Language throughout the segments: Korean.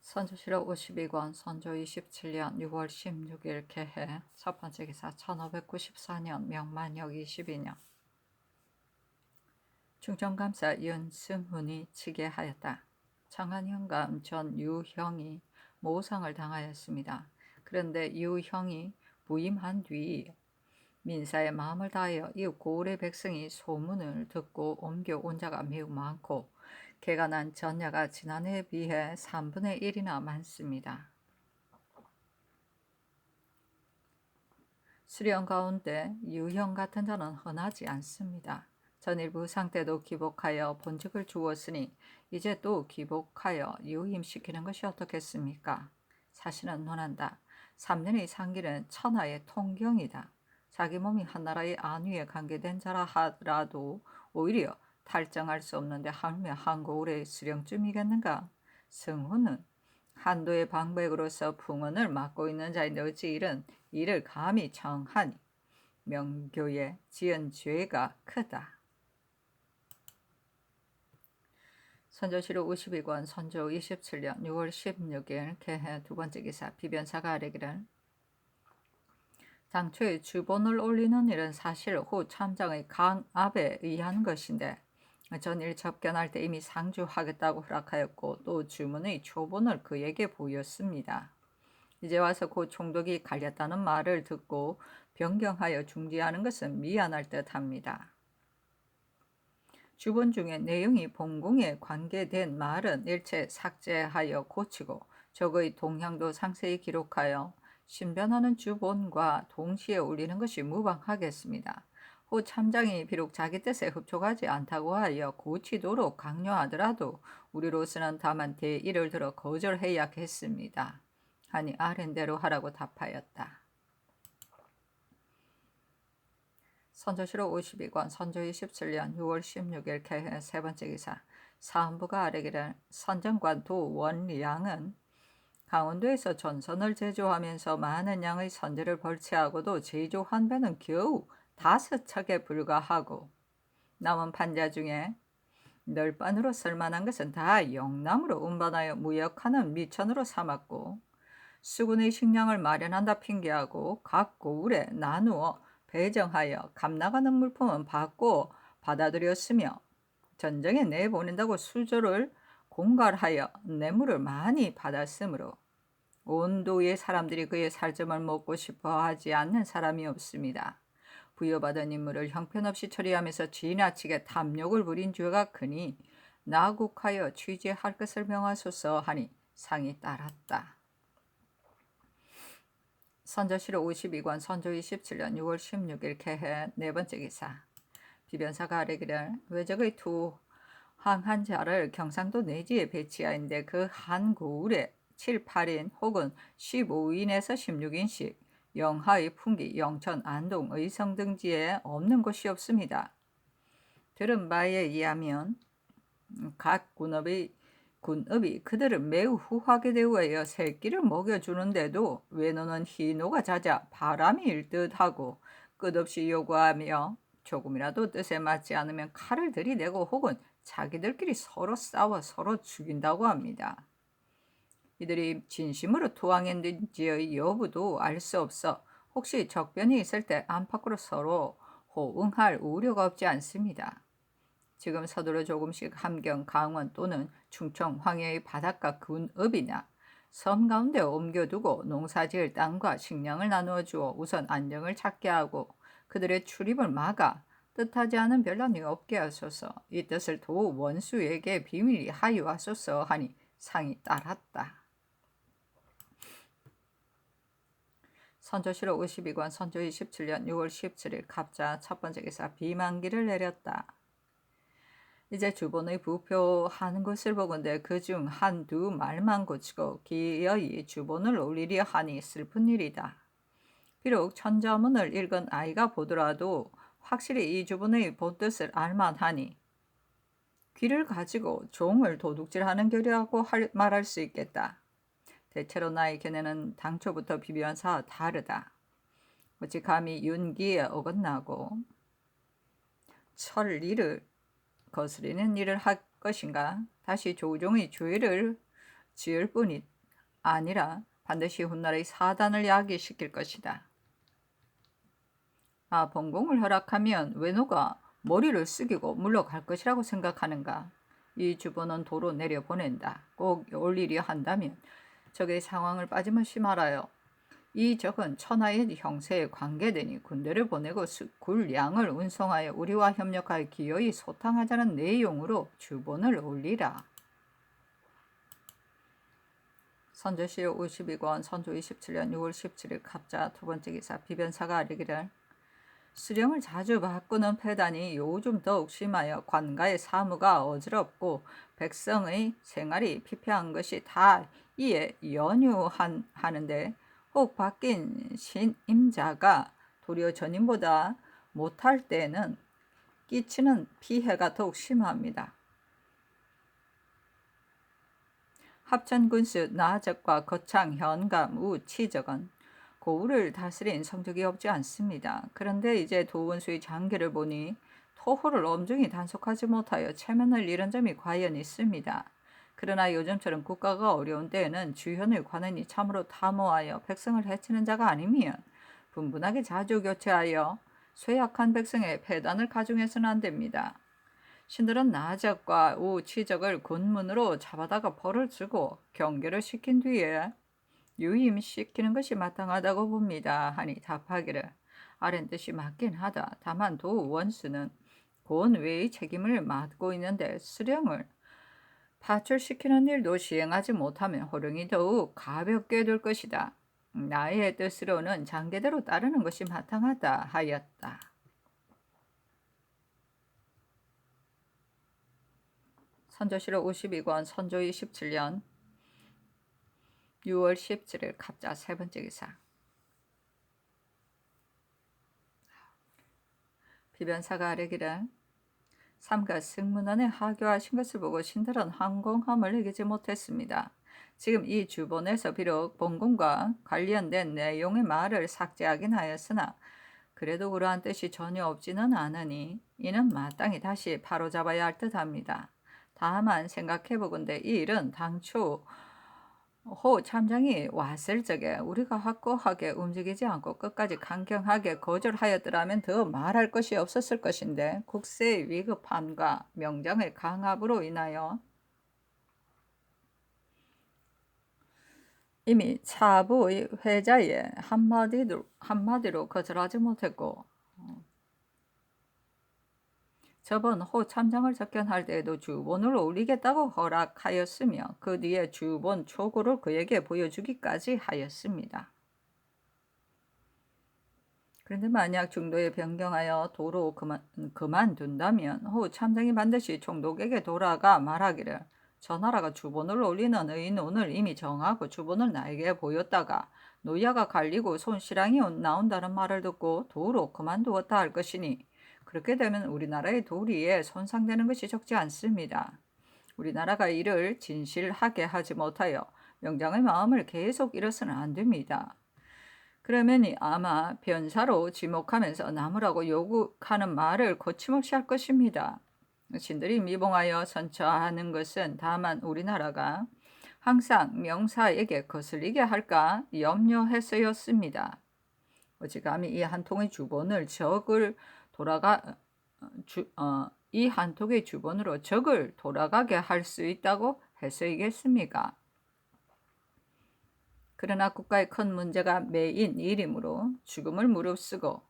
선조실록 52권 선조 27년 6월 16일 개해 첫 번째 기사 1594년 명만역 22년 충청감사 윤승훈이 치게하였다. 청안현감 전 유형이 모상을 당하였습니다. 그런데 유형이 부임한 뒤 민사에 마음을 다하여 이웃 고을의 백성이 소문을 듣고 옮겨온 자가 매우 많고 개가 난 전야가 지난해에 비해 3분의 1이나 많습니다. 수령 가운데 유형 같은 자는 흔하지 않습니다. 전일부 상태도 기복하여 본직을 주었으니 이제 또 기복하여 유임시키는 것이 어떻겠습니까? 사실은 논한다. 3년의 상기는 천하의 통경이다. 자기 몸이 한나라의 안위에 관계된 자라 하더라도 오히려 탈정할 수 없는데 하물며 한고을의 수령쯤이겠는가? 승훈은 한도의 방백으로서 풍언을 맡고 있는 자인데 어찌 이를 감히 청하니 명교에 지은 죄가 크다. 선조실록 52권 선조 27년 6월 16일 개해 두 번째 기사 비변사가 아뢰기를 당초에 주본을 올리는 일은 사실 후 참장의 강압에 의한 것인데 전일 접견할 때 이미 상주하겠다고 허락하였고 또 주문의 초본을 그에게 보였습니다. 이제 와서 곧 총독이 갈렸다는 말을 듣고 변경하여 중지하는 것은 미안할 듯합니다. 주본 중에 내용이 본궁에 관계된 말은 일체 삭제하여 고치고 적의 동향도 상세히 기록하여 신변하는 주본과 동시에 올리는 것이 무방하겠습니다. 후 참장이 비록 자기 뜻에 흡족하지 않다고 하여 고치도록 강요하더라도 우리로서는 다만 대의를 들어 거절해야겠습니다. 하니 아랜대로 하라고 답하였다. 선조실록 52권 선조 27년 6월 16일 개해 세 번째 기사 사헌부가 아뢰기를 선정관 도원량은 강원도에서 전선을 제조하면서 많은 양의 선제를 벌채하고도 제조한 배는 겨우 5척에 불과하고 남은 판자 중에 널빤으로 쓸만한 것은 다 영남으로 운반하여 무역하는 미천으로 삼았고 수군의 식량을 마련한다 핑계하고 각 고을에 나누어 배정하여 값나가는 물품은 받고 받아들였으며 전쟁에 내보낸다고 수조를 공갈하여 뇌물을 많이 받았으므로 온 도의 사람들이 그의 살점을 먹고 싶어 하지 않는 사람이 없습니다. 부여받은 임무를 형편없이 처리하면서 지나치게 탐욕을 부린 죄가 크니 나국하여 취재할 것을 명하소서 하니 상이 따랐다. 선조실록 52권 선조 27년 6월 16일 개해 네 번째 기사 비변사가 아뢰기를 외적의 투항한 자를 경상도 내지에 배치하인데 그 한 고을에 7, 8인 혹은 15인에서 16인씩 영하의 풍기, 영천, 안동, 의성 등지에 없는 곳이 없습니다. 들은 바에 의하면 각 군업이 그들을 매우 후하게 대우하여 새끼를 먹여주는데도 외노는 희노가 잦아 바람이 일 듯하고 끝없이 요구하며 조금이라도 뜻에 맞지 않으면 칼을 들이대고 혹은 자기들끼리 서로 싸워 서로 죽인다고 합니다. 이들이 진심으로 투항했는지의 여부도 알 수 없어 혹시 적변이 있을 때 안팎으로 서로 호응할 우려가 없지 않습니다. 지금 서두로 조금씩 함경, 강원 또는 충청, 황해의 바닷가 군읍이나 섬 가운데 옮겨두고 농사지을 땅과 식량을 나누어 주어 우선 안정을 찾게 하고 그들의 출입을 막아 뜻하지 않은 변란이 없게 하소서. 이 뜻을 도 원수에게 비밀히 하유하소서 하니 상이 따랐다. 선조실록 52권 선조 27년 6월 17일 갑자 첫 번째 기사 비만기를 내렸다. 이제 주본의 부표하는 것을 보건대 그중 한두 말만 고치고 기어이 주본을 올리려 하니 슬픈 일이다. 비록 천자문을 읽은 아이가 보더라도 확실히 이 주본의 본뜻을 알만하니 귀를 가지고 종을 도둑질하는 결이라고 말할 수 있겠다. 대체로 나의 견해는 당초부터 비변사와 다르다. 어찌 감히 윤기에 어긋나고 천리를 거스리는 일을 할 것인가? 다시 조종의 죄를 지을 뿐이 아니라 반드시 훗날의 사단을 야기시킬 것이다. 본공을 허락하면 외노가 머리를 숙이고 물러갈 것이라고 생각하는가? 이 주본은 도로 내려보낸다. 꼭 올 일이 한다면 적의 상황을 빠짐없이 말하여 이 적은 천하의 형세에 관계되니 군대를 보내고 굴량을 운송하여 우리와 협력하여 기어이 소탕하자는 내용으로 주본을 올리라. 선조시 52권 선조 27년 6월 17일 갑자 두 번째 기사 비변사가 아뢰기를 수령을 자주 바꾸는 폐단이 요즘 더욱 심하여 관가의 사무가 어지럽고 백성의 생활이 피폐한 것이 다 이에 연유하는데 혹 바뀐 신임자가 도리어 전임보다 못할 때는 끼치는 피해가 더욱 심합니다. 합천군수 나적과 거창, 현감, 우, 치적은 고우를 다스린 성적이 없지 않습니다. 그런데 이제 도원수의 장계를 보니 토호를 엄중히 단속하지 못하여 체면을 잃은 점이 과연 있습니다. 그러나 요즘처럼 국가가 어려운 때에는 주현의 관원이 참으로 탐호하여 백성을 해치는 자가 아니면 분분하게 자주 교체하여 쇠약한 백성의 폐단을 가중해서는 안 됩니다. 신들은 나적과 우, 치적을 군문으로 잡아다가 벌을 주고 경계를 시킨 뒤에 유임시키는 것이 마땅하다고 봅니다. 하니 답하기를 아랜 뜻이 맞긴 하다. 다만 도 원수는 고원외의 책임을 맡고 있는데 수령을 파출시키는 일도 시행하지 못하면 호령이 더욱 가볍게 될 것이다. 나의 뜻으로는 장계대로 따르는 것이 마땅하다 하였다. 선조실록 52권 선조 27년 6월 17일 갑자 세 번째 기사 비변사가 아뢰기를 삼가 승문원에 하교하신 것을 보고 신들은 황공함을 이기지 못했습니다. 지금 이 주본에서 비록 본공과 관련된 내용의 말을 삭제하긴 하였으나 그래도 그러한 뜻이 전혀 없지는 않으니 이는 마땅히 다시 바로잡아야 할 듯합니다. 다만 생각해보건대 이 일은 당초 호 참장이 왔을 적에 우리가 확고하게 움직이지 않고 끝까지 강경하게 거절하였더라면 더 말할 것이 없었을 것인데 국세의 위급함과 명장의 강압으로 인하여 이미 차부의 회자에 한마디로 거절하지 못했고 저번 호 참장을 접견할 때에도 주본을 올리겠다고 허락하였으며 그 뒤에 주본 초고를 그에게 보여주기까지 하였습니다. 그런데 만약 중도에 변경하여 도로 그만둔다면 호 참장이 반드시 총독에게 돌아가 말하기를 저 나라가 주본을 올리는 의논을 이미 정하고 주본을 나에게 보였다가 노야가 갈리고 손실랑이 나온다는 말을 듣고 도로 그만두었다 할 것이니 그렇게 되면 우리나라의 도리에 손상되는 것이 적지 않습니다. 우리나라가 이를 진실하게 하지 못하여 명장의 마음을 계속 잃어서는 안 됩니다. 그러면 아마 변사로 지목하면서 남으라고 요구하는 말을 거침없이 할 것입니다. 신들이 미봉하여 선처하는 것은 다만 우리나라가 항상 명사에게 거슬리게 할까 염려해서였습니다. 어찌감히 이 한 통의 주본을 이 한 통의 주본으로 적을 돌아가게 할 수 있다고 해서이겠습니까? 그러나 국가의 큰 문제가 매인 일이므로 죽음을 무릅쓰고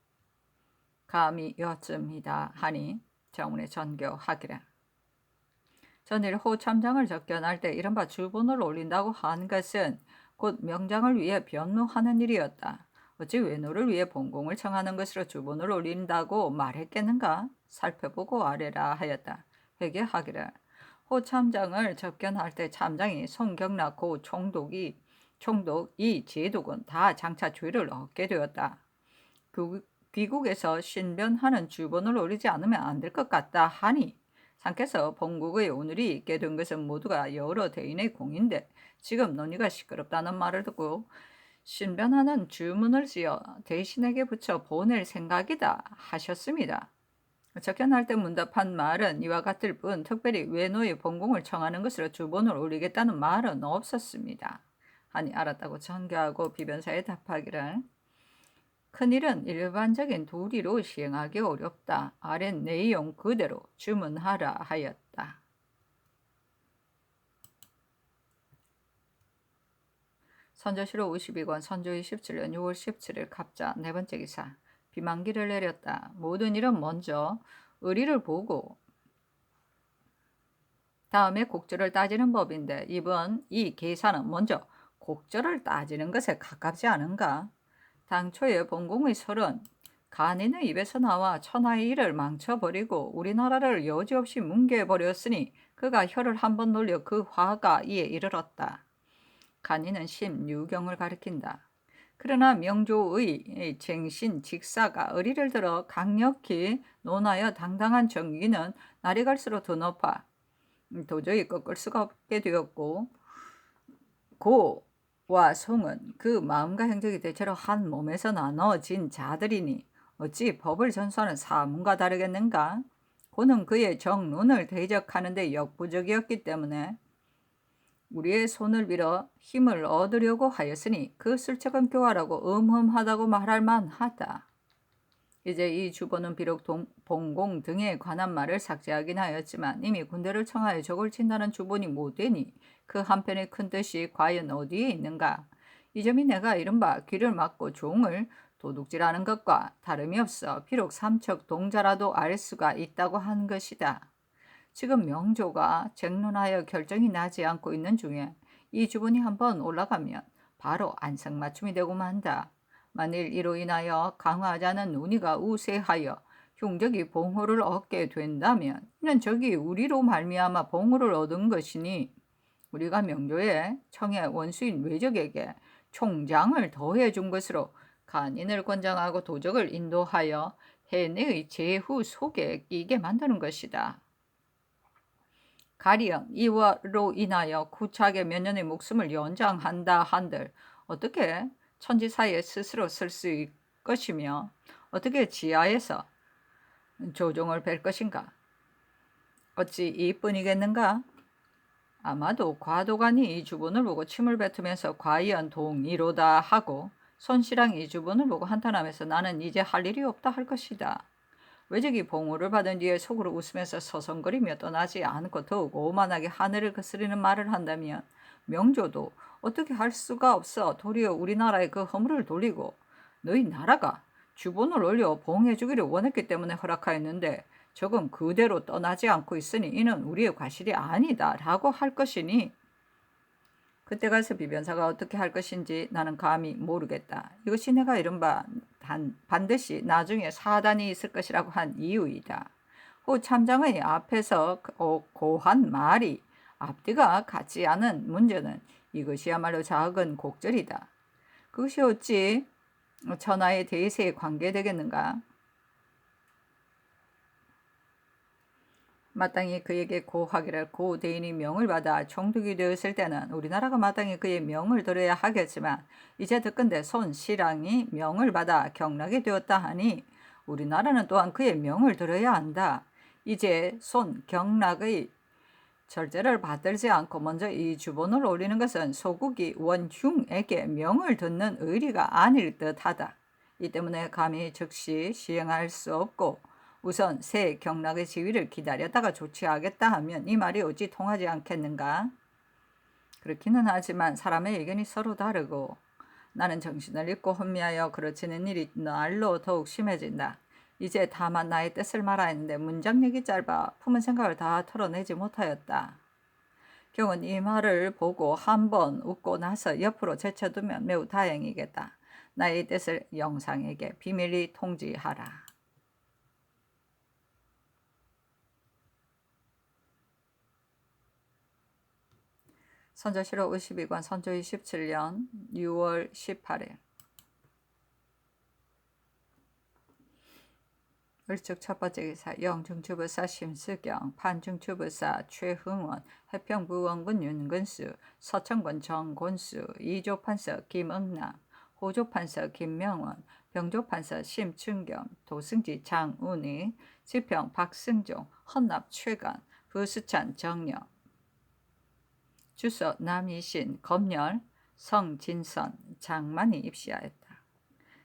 감히 여쭅니다 하니 정문에 전교하기라. 전일 호 참장을 접견할 때 이른바 주본을 올린다고 한 것은 곧 명장을 위해 변호하는 일이었다. 어찌 외노를 위해 본공을 청하는 것으로 주본을 올린다고 말했겠는가? 살펴보고 아뢰라 하였다. 회개하기를 호 참장을 접견할 때 참장이 송경락 고 총독 이 제독은 다 장차 죄를 얻게 되었다. 귀국에서 신변하는 주본을 올리지 않으면 안 될 것 같다 하니 상께서 본국의 오늘이 있게 된 것은 모두가 여러 대인의 공인데 지금 논의가 시끄럽다는 말을 듣고 신변하는 주문을 지어 대신에게 붙여 보낼 생각이다 하셨습니다. 접견할 때 문답한 말은 이와 같을 뿐 특별히 외노의 본공을 청하는 것으로 주본을 올리겠다는 말은 없었습니다. 하니 알았다고 전교하고 비변사에 답하기를 큰일은 일반적인 도리로 시행하기 어렵다. 아래 내용 그대로 주문하라 하였다. 선조실록 52권 선조 27년 6월 17일 갑자 네 번째 기사. 비만기를 내렸다. 모든 일은 먼저 의리를 보고 다음에 곡절을 따지는 법인데 이번 이 계사는 먼저 곡절을 따지는 것에 가깝지 않은가? 당초에 본공의 설은 간인의 입에서 나와 천하의 일을 망쳐버리고 우리나라를 여지없이 뭉개버렸으니 그가 혀를 한번 놀려 그 화가 이에 이르렀다. 간인은 심유경을 가리킨다. 그러나 명조의 쟁신 직사가 의리를 들어 강력히 논하여 당당한 정기는 날이 갈수록 더 높아 도저히 꺾을 수가 없게 되었고 고와 송은 그 마음과 행적이 대체로 한 몸에서 나눠진 자들이니 어찌 법을 전수하는 사문과 다르겠는가? 고는 그의 정론을 대적하는 데 역부족이었기 때문에 우리의 손을 빌어 힘을 얻으려고 하였으니 그 술책은 교활하고 음험하다고 말할 만하다. 이제 이 주보는 비록 본공 등에 관한 말을 삭제하긴 하였지만 이미 군대를 청하여 적을 친다는 주본이 못되니 그 한편의 큰 뜻이 과연 어디에 있는가? 이 점이 내가 이른바 귀를 막고 종을 도둑질하는 것과 다름이 없어 비록 삼척 동자라도 알 수가 있다고 한 것이다. 지금 명조가 쟁론하여 결정이 나지 않고 있는 중에 이 주본이 한번 올라가면 바로 안성맞춤이 되고 만다. 만일 이로 인하여 강화하자는 논의가 우세하여 흉적이 봉호를 얻게 된다면 이는 적이 우리로 말미암아 봉호를 얻은 것이니 우리가 명조의 청의 원수인 외적에게 총장을 더해 준 것으로 간인을 권장하고 도적을 인도하여 해내의 제후 속에 끼게 만드는 것이다. 가령 이로 인하여 구차하게 몇 년의 목숨을 연장한다 한들 어떻게 천지사에 스스로 쓸 수 있을 것이며 어떻게 지하에서 조종을 뵐 것인가? 어찌 이뿐이겠는가? 아마도 과도관이 이 주본을 보고 침을 뱉으면서 과연 동의로다 하고 손실왕이 이 주본을 보고 한탄하면서 나는 이제 할 일이 없다 할 것이다. 외적이 봉호를 받은 뒤에 속으로 웃으면서 서성거리며 떠나지 않고 더욱 오만하게 하늘을 거스리는 말을 한다면 명조도 어떻게 할 수가 없어 도리어 우리나라의 그 허물을 돌리고 너희 나라가 주본을 올려 봉해주기를 원했기 때문에 허락하였는데 적은 그대로 떠나지 않고 있으니 이는 우리의 과실이 아니다 라고 할 것이니 그때 가서 비변사가 어떻게 할 것인지 나는 감히 모르겠다. 이것이 내가 이른바 반드시 나중에 사단이 있을 것이라고 한 이유이다. 후 참장의 앞에서 고한 말이 앞뒤가 같지 않은 문제는 이것이야말로 작은 곡절이다. 그것이 어찌 천하의 대세에 관계되겠는가? 마땅히 그에게 고하기를 고 대인이 명을 받아 총독이 되었을 때는 우리나라가 마땅히 그의 명을 들어야 하겠지만 이제 듣건대 손 실왕이 명을 받아 경락이 되었다 하니 우리나라는 또한 그의 명을 들어야 한다. 이제 손 경락의 절제를 받들지 않고 먼저 이 주본을 올리는 것은 소국이 원흉에게 명을 듣는 의리가 아닐 듯하다. 이 때문에 감히 즉시 시행할 수 없고 우선 새 경락의 지위를 기다렸다가 조치하겠다 하면 이 말이 어찌 통하지 않겠는가? 그렇기는 하지만 사람의 의견이 서로 다르고 나는 정신을 잃고 혼미하여 그르치는 일이 날로 더욱 심해진다. 이제 다만 나의 뜻을 말하였는데 문장력이 짧아 품은 생각을 다 털어내지 못하였다. 경은 이 말을 보고 한번 웃고 나서 옆으로 제쳐두면 매우 다행이겠다. 나의 뜻을 영상에게 비밀리 통지하라. 선조실록 52권 선조 27년 6월 18일 을축 첫 번째 기사 영중주부사 심수경, 판중주부사 최흥원, 해평부 원군 윤근수, 서청군 정곤수, 이조판서 김응남, 호조판서 김명원, 병조판서 심춘겸, 도승지 장운희, 지평 박승종, 헌납 최간, 부수찬 정영, 주서 남이신, 검열, 성진선, 장만이 입시하였다.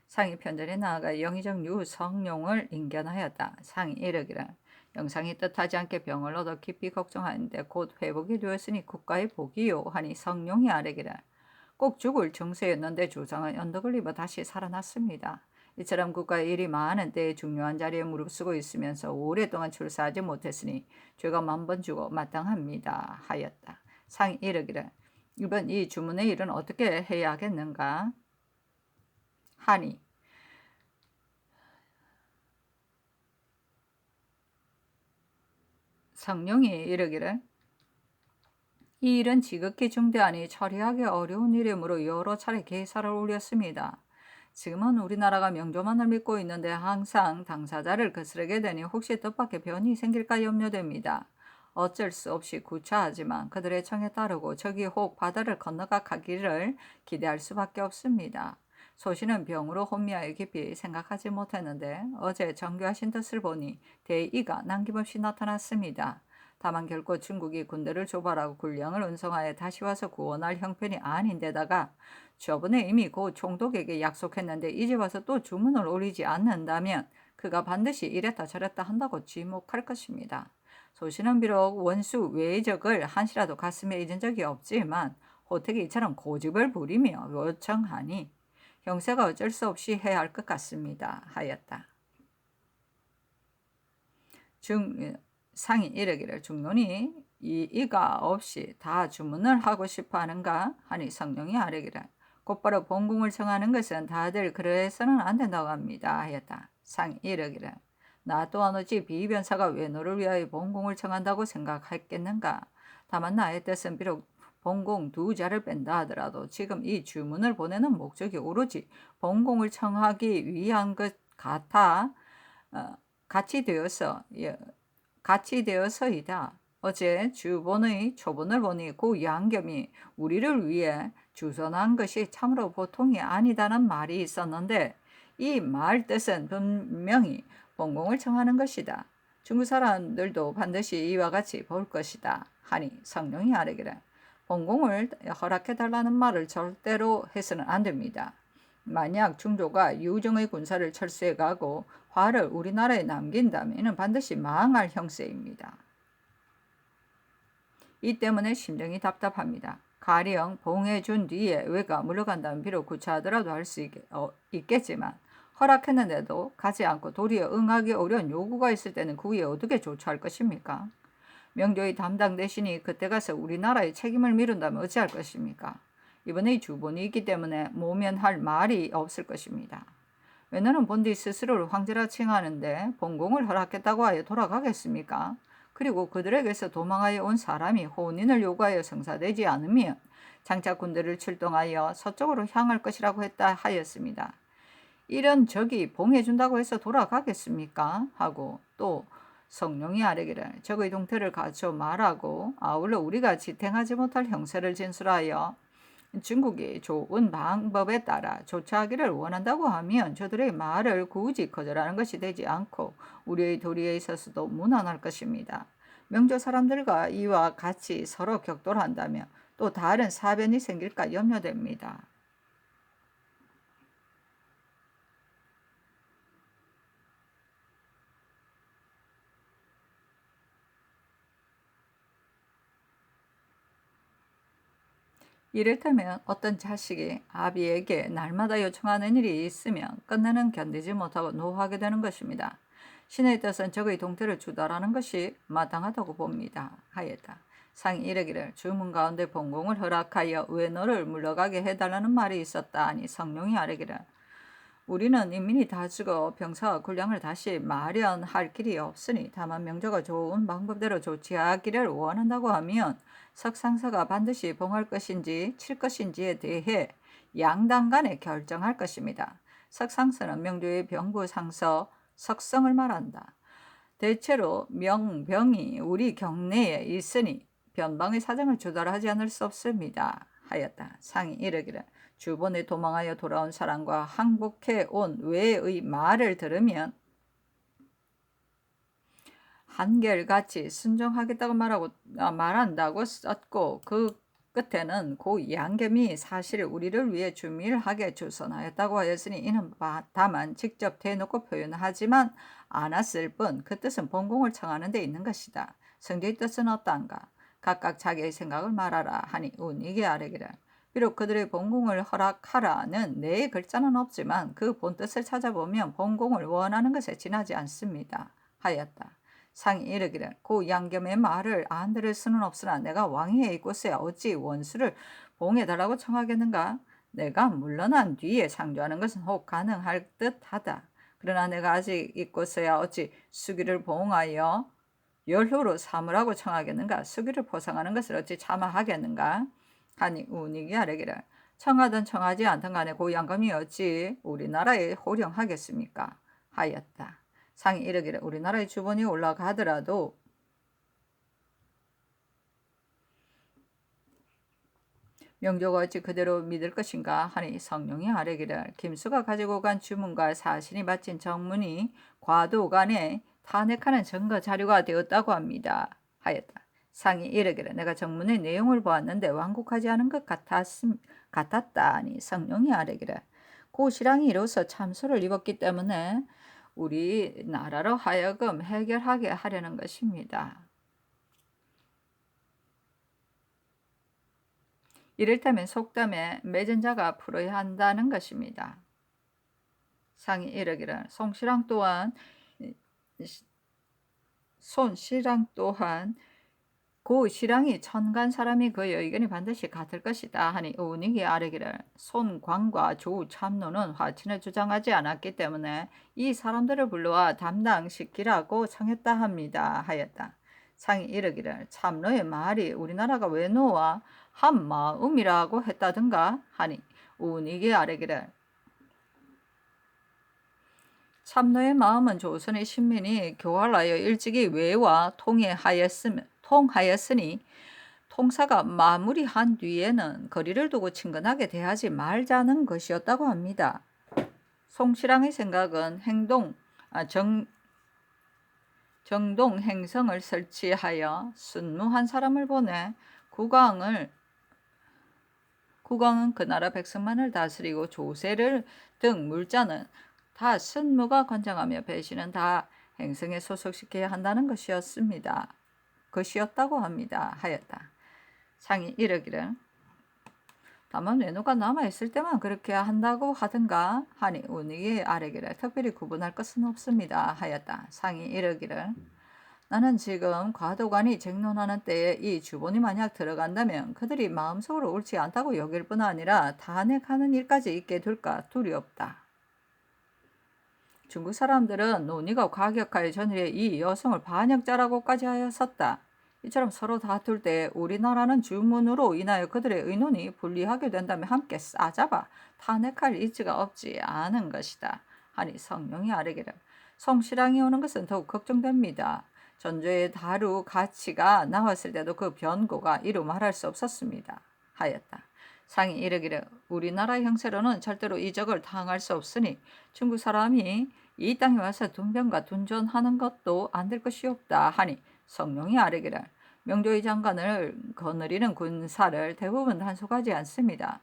상이 편전에 나아가 영의정 유성룡을 인견하였다. 상이 이르기를 영상이 뜻하지 않게 병을 얻어 깊이 걱정하는데 곧 회복이 되었으니 국가의 복이요 하니 성룡이 아뢰기를 꼭 죽을 증세였는데 조상은 연덕을 입어 다시 살아났습니다. 이처럼 국가의 일이 많은 때에 중요한 자리에 무릅쓰고 있으면서 오랫동안 출사하지 못했으니 죄가 만번 주고 마땅합니다 하였다. 상이 이르기를 이번 이 주문의 일은 어떻게 해야 하겠는가 하니 성룡이 이르기를 이 일은 지극히 중대하니 처리하기 어려운 일이므로 여러 차례 계사를 올렸습니다. 지금은 우리나라가 명조만을 믿고 있는데 항상 당사자를 거스르게 되니 혹시 뜻밖의 변이 생길까 염려됩니다. 어쩔 수 없이 구차하지만 그들의 청에 따르고 저기 혹 바다를 건너가 가기를 기대할 수밖에 없습니다. 소신은 병으로 혼미하여 깊이 생각하지 못했는데 어제 정교하신 뜻을 보니 대의가 남김없이 나타났습니다. 다만 결코 중국이 군대를 조발하고 군량을 운송하여 다시 와서 구원할 형편이 아닌데다가 저번에 이미 고 총독에게 약속했는데 이제 와서 또 주문을 올리지 않는다면 그가 반드시 이랬다 저랬다 한다고 지목할 것입니다. 소신은 비록 원수 외적을 한시라도 가슴에 잊은 적이 없지만 호택이 이처럼 고집을 부리며 요청하니 형세가 어쩔 수 없이 해야 할 것 같습니다 하였다. 상이 이르기를 중론이 이가 없이 다 주문을 하고 싶어 하는가 하니 성룡이 아뢰기를 곧바로 본궁을 청하는 것은 다들 그래서는 안 된다고 합니다 하였다. 상이 이르기를 나 또한 어찌 비변사가 외노를 위하여 본궁을 청한다고 생각했겠는가. 다만 나의 뜻은 비록 본궁 두 자를 뺀다 하더라도 지금 이 주문을 보내는 목적이 오로지 본궁을 청하기 위한 것 같아 같이 되어서이다. 어제 주본의 초본을 보니 고 양겸이 우리를 위해 주선한 것이 참으로 보통이 아니다는 말이 있었는데 이 말 뜻은 분명히 본궁을 청하는 것이다. 중국 사람들도 반드시 이와 같이 볼 것이다. 하니 성룡이 아뢰기를 본궁을 허락해달라는 말을 절대로 해서는 안 됩니다. 만약 중조가 유정의 군사를 철수해 가고 화를 우리나라에 남긴다면 이는 반드시 망할 형세입니다. 이 때문에 심정이 답답합니다. 가령 봉해준 뒤에 왜가 물러간다면 비록 구차하더라도 할 수 있겠지만 허락했는데도 가지 않고 도리어 응하기 어려운 요구가 있을 때는 그 위에 어떻게 조처할 것입니까? 명조의 담당 대신이 그때 가서 우리나라의 책임을 미룬다면 어찌할 것입니까? 이번에 주본이 있기 때문에 모면할 말이 없을 것입니다. 외노는 본디 스스로를 황제라 칭하는데 본궁을 허락했다고 하여 돌아가겠습니까? 그리고 그들에게서 도망하여 온 사람이 혼인을 요구하여 성사되지 않으면 장차 군대를 출동하여 서쪽으로 향할 것이라고 했다 하였습니다. 이런 적이 봉해준다고 해서 돌아가겠습니까? 하고 또 성룡이 아뢰기를 적의 동태를 갖춰 말하고 아울러 우리가 지탱하지 못할 형세를 진술하여 중국이 좋은 방법에 따라 조처하기를 원한다고 하면 저들의 말을 굳이 거절하는 것이 되지 않고 우리의 도리에 있어서도 무난할 것입니다. 명조 사람들과 이와 같이 서로 격돌한다면 또 다른 사변이 생길까 염려됩니다. 이를테면 어떤 자식이 아비에게 날마다 요청하는 일이 있으면 끝내는 견디지 못하고 노하게 되는 것입니다. 신의 뜻은 적의 동태를 주달하는 것이 마땅하다고 봅니다. 하였다. 상이 이르기를 주문 가운데 본궁을 허락하여 외노를 물러가게 해달라는 말이 있었다 하니 성룡이 아뢰기를 우리는 인민이 다 죽어 병사와 군량을 다시 마련할 길이 없으니 다만 명조가 좋은 방법대로 조치하기를 원한다고 하면 석상서가 반드시 봉할 것인지 칠 것인지에 대해 양당 간에 결정할 것입니다. 석상서는 명조의 병부상서 석성을 말한다. 대체로 명병이 우리 경내에 있으니 변방의 사정을 조달하지 않을 수 없습니다. 하였다. 상이 이르기를 주본에 도망하여 돌아온 사람과 항복해 온 외의 말을 들으면 한결같이 순종하겠다고 말한다고 썼고 그 끝에는 고 양겸이 사실 우리를 위해 주밀하게 주선하였다고 하였으니 이는 다만 직접 대놓고 표현하지만 않았을 뿐 그 뜻은 본공을 청하는 데 있는 것이다. 성제의 뜻은 어떠한가? 각각 자기의 생각을 말하라 하니 운이게 아뢰기를. 비록 그들의 본공을 허락하라는 내 글자는 없지만 그 본뜻을 찾아보면 본공을 원하는 것에 지나지 않습니다. 하였다. 상이 이르기를 고 양겸의 말을 안 들을 수는 없으나 내가 왕위에 있고서야 어찌 원수를 봉해달라고 청하겠는가? 내가 물러난 뒤에 상주하는 것은 혹 가능할 듯하다. 그러나 내가 아직 있고서야 어찌 수기를 봉하여 열후로 삼으라고 청하겠는가? 수기를 포상하는 것을 어찌 참아하겠는가? 하니 운이기 아뢰기를 청하든 청하지 않든 간에 고 양검이 어찌 우리나라에 호령하겠습니까? 하였다. 상이 이르기를 우리나라의 주본이 올라가더라도 명조가 어찌 그대로 믿을 것인가 하니 성령이 아뢰기를 김수가 가지고 간 주문과 사신이 바친 정문이 과도간에 탄핵하는 증거 자료가 되었다고 합니다. 하였다. 상이 이르기를 내가 정문의 내용을 보았는데 완곡하지 않은 것 같았다 하니 성령이 아뢰기를 고 신랑이 이로써 참소를 입었기 때문에 우리나라로 하여금 해결하게 하려는 것입니다. 이를테면 속담에 맺은 자가 풀어야 한다는 것입니다. 상이 이르기를 손신랑 또한 고 신랑이 천간 사람이 그의 의견이 반드시 같을 것이다 하니 운익이 아뢰기를 손광과 조 참노는 화친을 주장하지 않았기 때문에 이 사람들을 불러와 담당시키라고 청했다 합니다. 하였다. 상이 이르기를 참노의 말이 우리나라가 외노와 한 마음이라고 했다든가 하니 운익이 아뢰기를 참노의 마음은 조선의 신민이 교활하여 일찍이 외와 통하였으니 통사가 마무리한 뒤에는 거리를 두고 친근하게 대하지 말자는 것이었다고 합니다. 송신랑의 생각은 정동 행성을 설치하여 순무한 사람을 보내 국왕은 그 나라 백성만을 다스리고 조세를 등 물자는 다 순무가 관장하며 배신은 다 행성에 소속시켜야 한다는 것이었다고 합니다. 하였다. 상이 이르기를 다만 외노가 남아있을 때만 그렇게 한다고 하든가 하니 운익이 아뢰기를 특별히 구분할 것은 없습니다. 하였다. 상이 이르기를 나는 지금 과도관이 쟁론하는 때에 이 주본이 만약 들어간다면 그들이 마음속으로 옳지 않다고 여길 뿐 아니라 탄핵하는 일까지 있게 될까 두렵다. 중국 사람들은 논의가 과격하여 전일에 이 여성을 반역자라고까지 하였었다. 이처럼 서로 다툴 때 우리나라는 주문으로 인하여 그들의 의논이 불리하게 된다면 함께 싸잡아 탄핵할 이치가 없지 않은 것이다. 하니 성령이 아뢰기를 성신랑이 오는 것은 더욱 걱정됩니다. 전조의 다루 가치가 나왔을 때도 그 변고가 이루 말할 수 없었습니다. 하였다. 상이 이르기를 우리나라 형세로는 절대로 이 적을 당할 수 없으니 중국 사람이 이 땅에 와서 둔변과 둔존하는 것도 안 될 것이 없다 하니 성령이 아뢰기를 명조의 장관을 거느리는 군사를 대부분 단속하지 않습니다.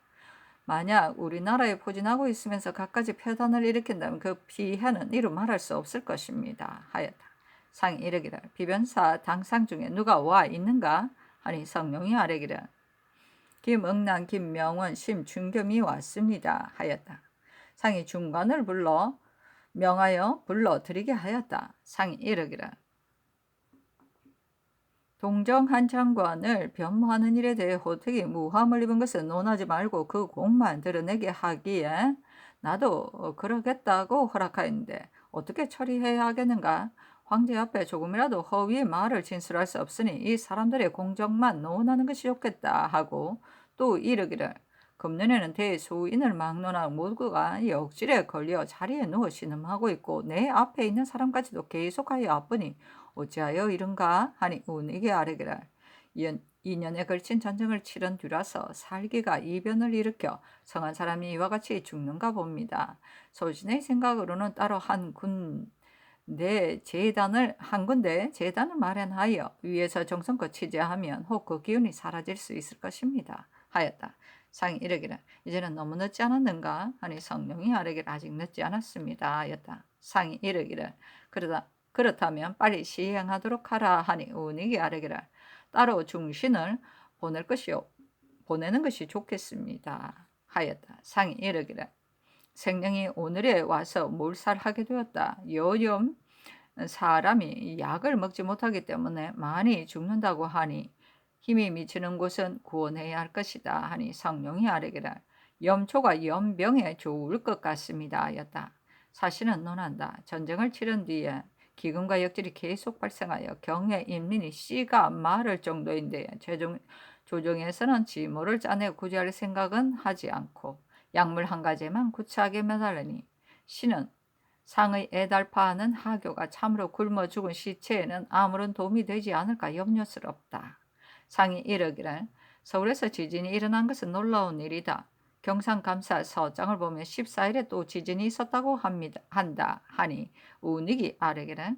만약 우리나라에 포진하고 있으면서 갖가지 폐단을 일으킨다면 그 피해는 이루 말할 수 없을 것입니다. 하였다. 상이 이르기를 비변사 당상 중에 누가 와 있는가? 하니 성령이 아뢰기를 김응란, 김명원, 심준겸이 왔습니다. 하였다. 상이 중관을 명하여 불러드리게 하였다. 상이 이르기를 동정한 장관을 변모하는 일에 대해 호택이 무함을 입은 것은 논하지 말고 그 공만 드러내게 하기에 나도 그러겠다고 허락하였는데 어떻게 처리해야 하겠는가? 황제 앞에 조금이라도 허위의 말을 진술할 수 없으니 이 사람들의 공정만 논하는 것이 좋겠다 하고 또 이르기를 금년에는 대소인을 막론한 모두가 역질에 걸려 자리에 누워 신음하고 있고 내 앞에 있는 사람까지도 계속하여 아프니 어찌하여 이른가 하니 운익이 아뢰기를 2년에 걸친 전쟁을 치른 뒤라서 살기가 이변을 일으켜 성한 사람이 이와 같이 죽는가 봅니다. 소신의 생각으로는 따로 한 내 재단을 한 군데 재단을 마련하여 위에서 정성껏 취재하면 혹 그 기운이 사라질 수 있을 것입니다. 하였다. 상이 이르기를 이제는 너무 늦지 않았는가 하니 성령이 아뢰기를 아직 늦지 않았습니다. 하였다. 상이 이르기를 그렇다면 빨리 시행하도록 하라 하니 운익이 아뢰기를 따로 중신을 보내는 것이 좋겠습니다. 하였다. 상이 이르기를 생명이 오늘에 와서 몰살하게 되었다. 요즘 사람이 약을 먹지 못하기 때문에 많이 죽는다고 하니 힘이 미치는 곳은 구원해야 할 것이다 하니 성령이 아뢰기를 염초가 연병에 좋을 것 같습니다 하였다. 사실은 논한다. 전쟁을 치른 뒤에 기근과 역질이 계속 발생하여 경의 인민이 씨가 마를 정도인데 조정에서는 지모를 짜내 구제할 생각은 하지 않고 약물 한 가지만 구차하게 매달리니 신은 상의 애달파하는 하교가 참으로 굶어 죽은 시체에는 아무런 도움이 되지 않을까 염려스럽다. 상이 이르기를 서울에서 지진이 일어난 것은 놀라운 일이다. 경상감사 서장을 보면 14일에 또 지진이 있었다고 한다 하니 운익이 아뢰기를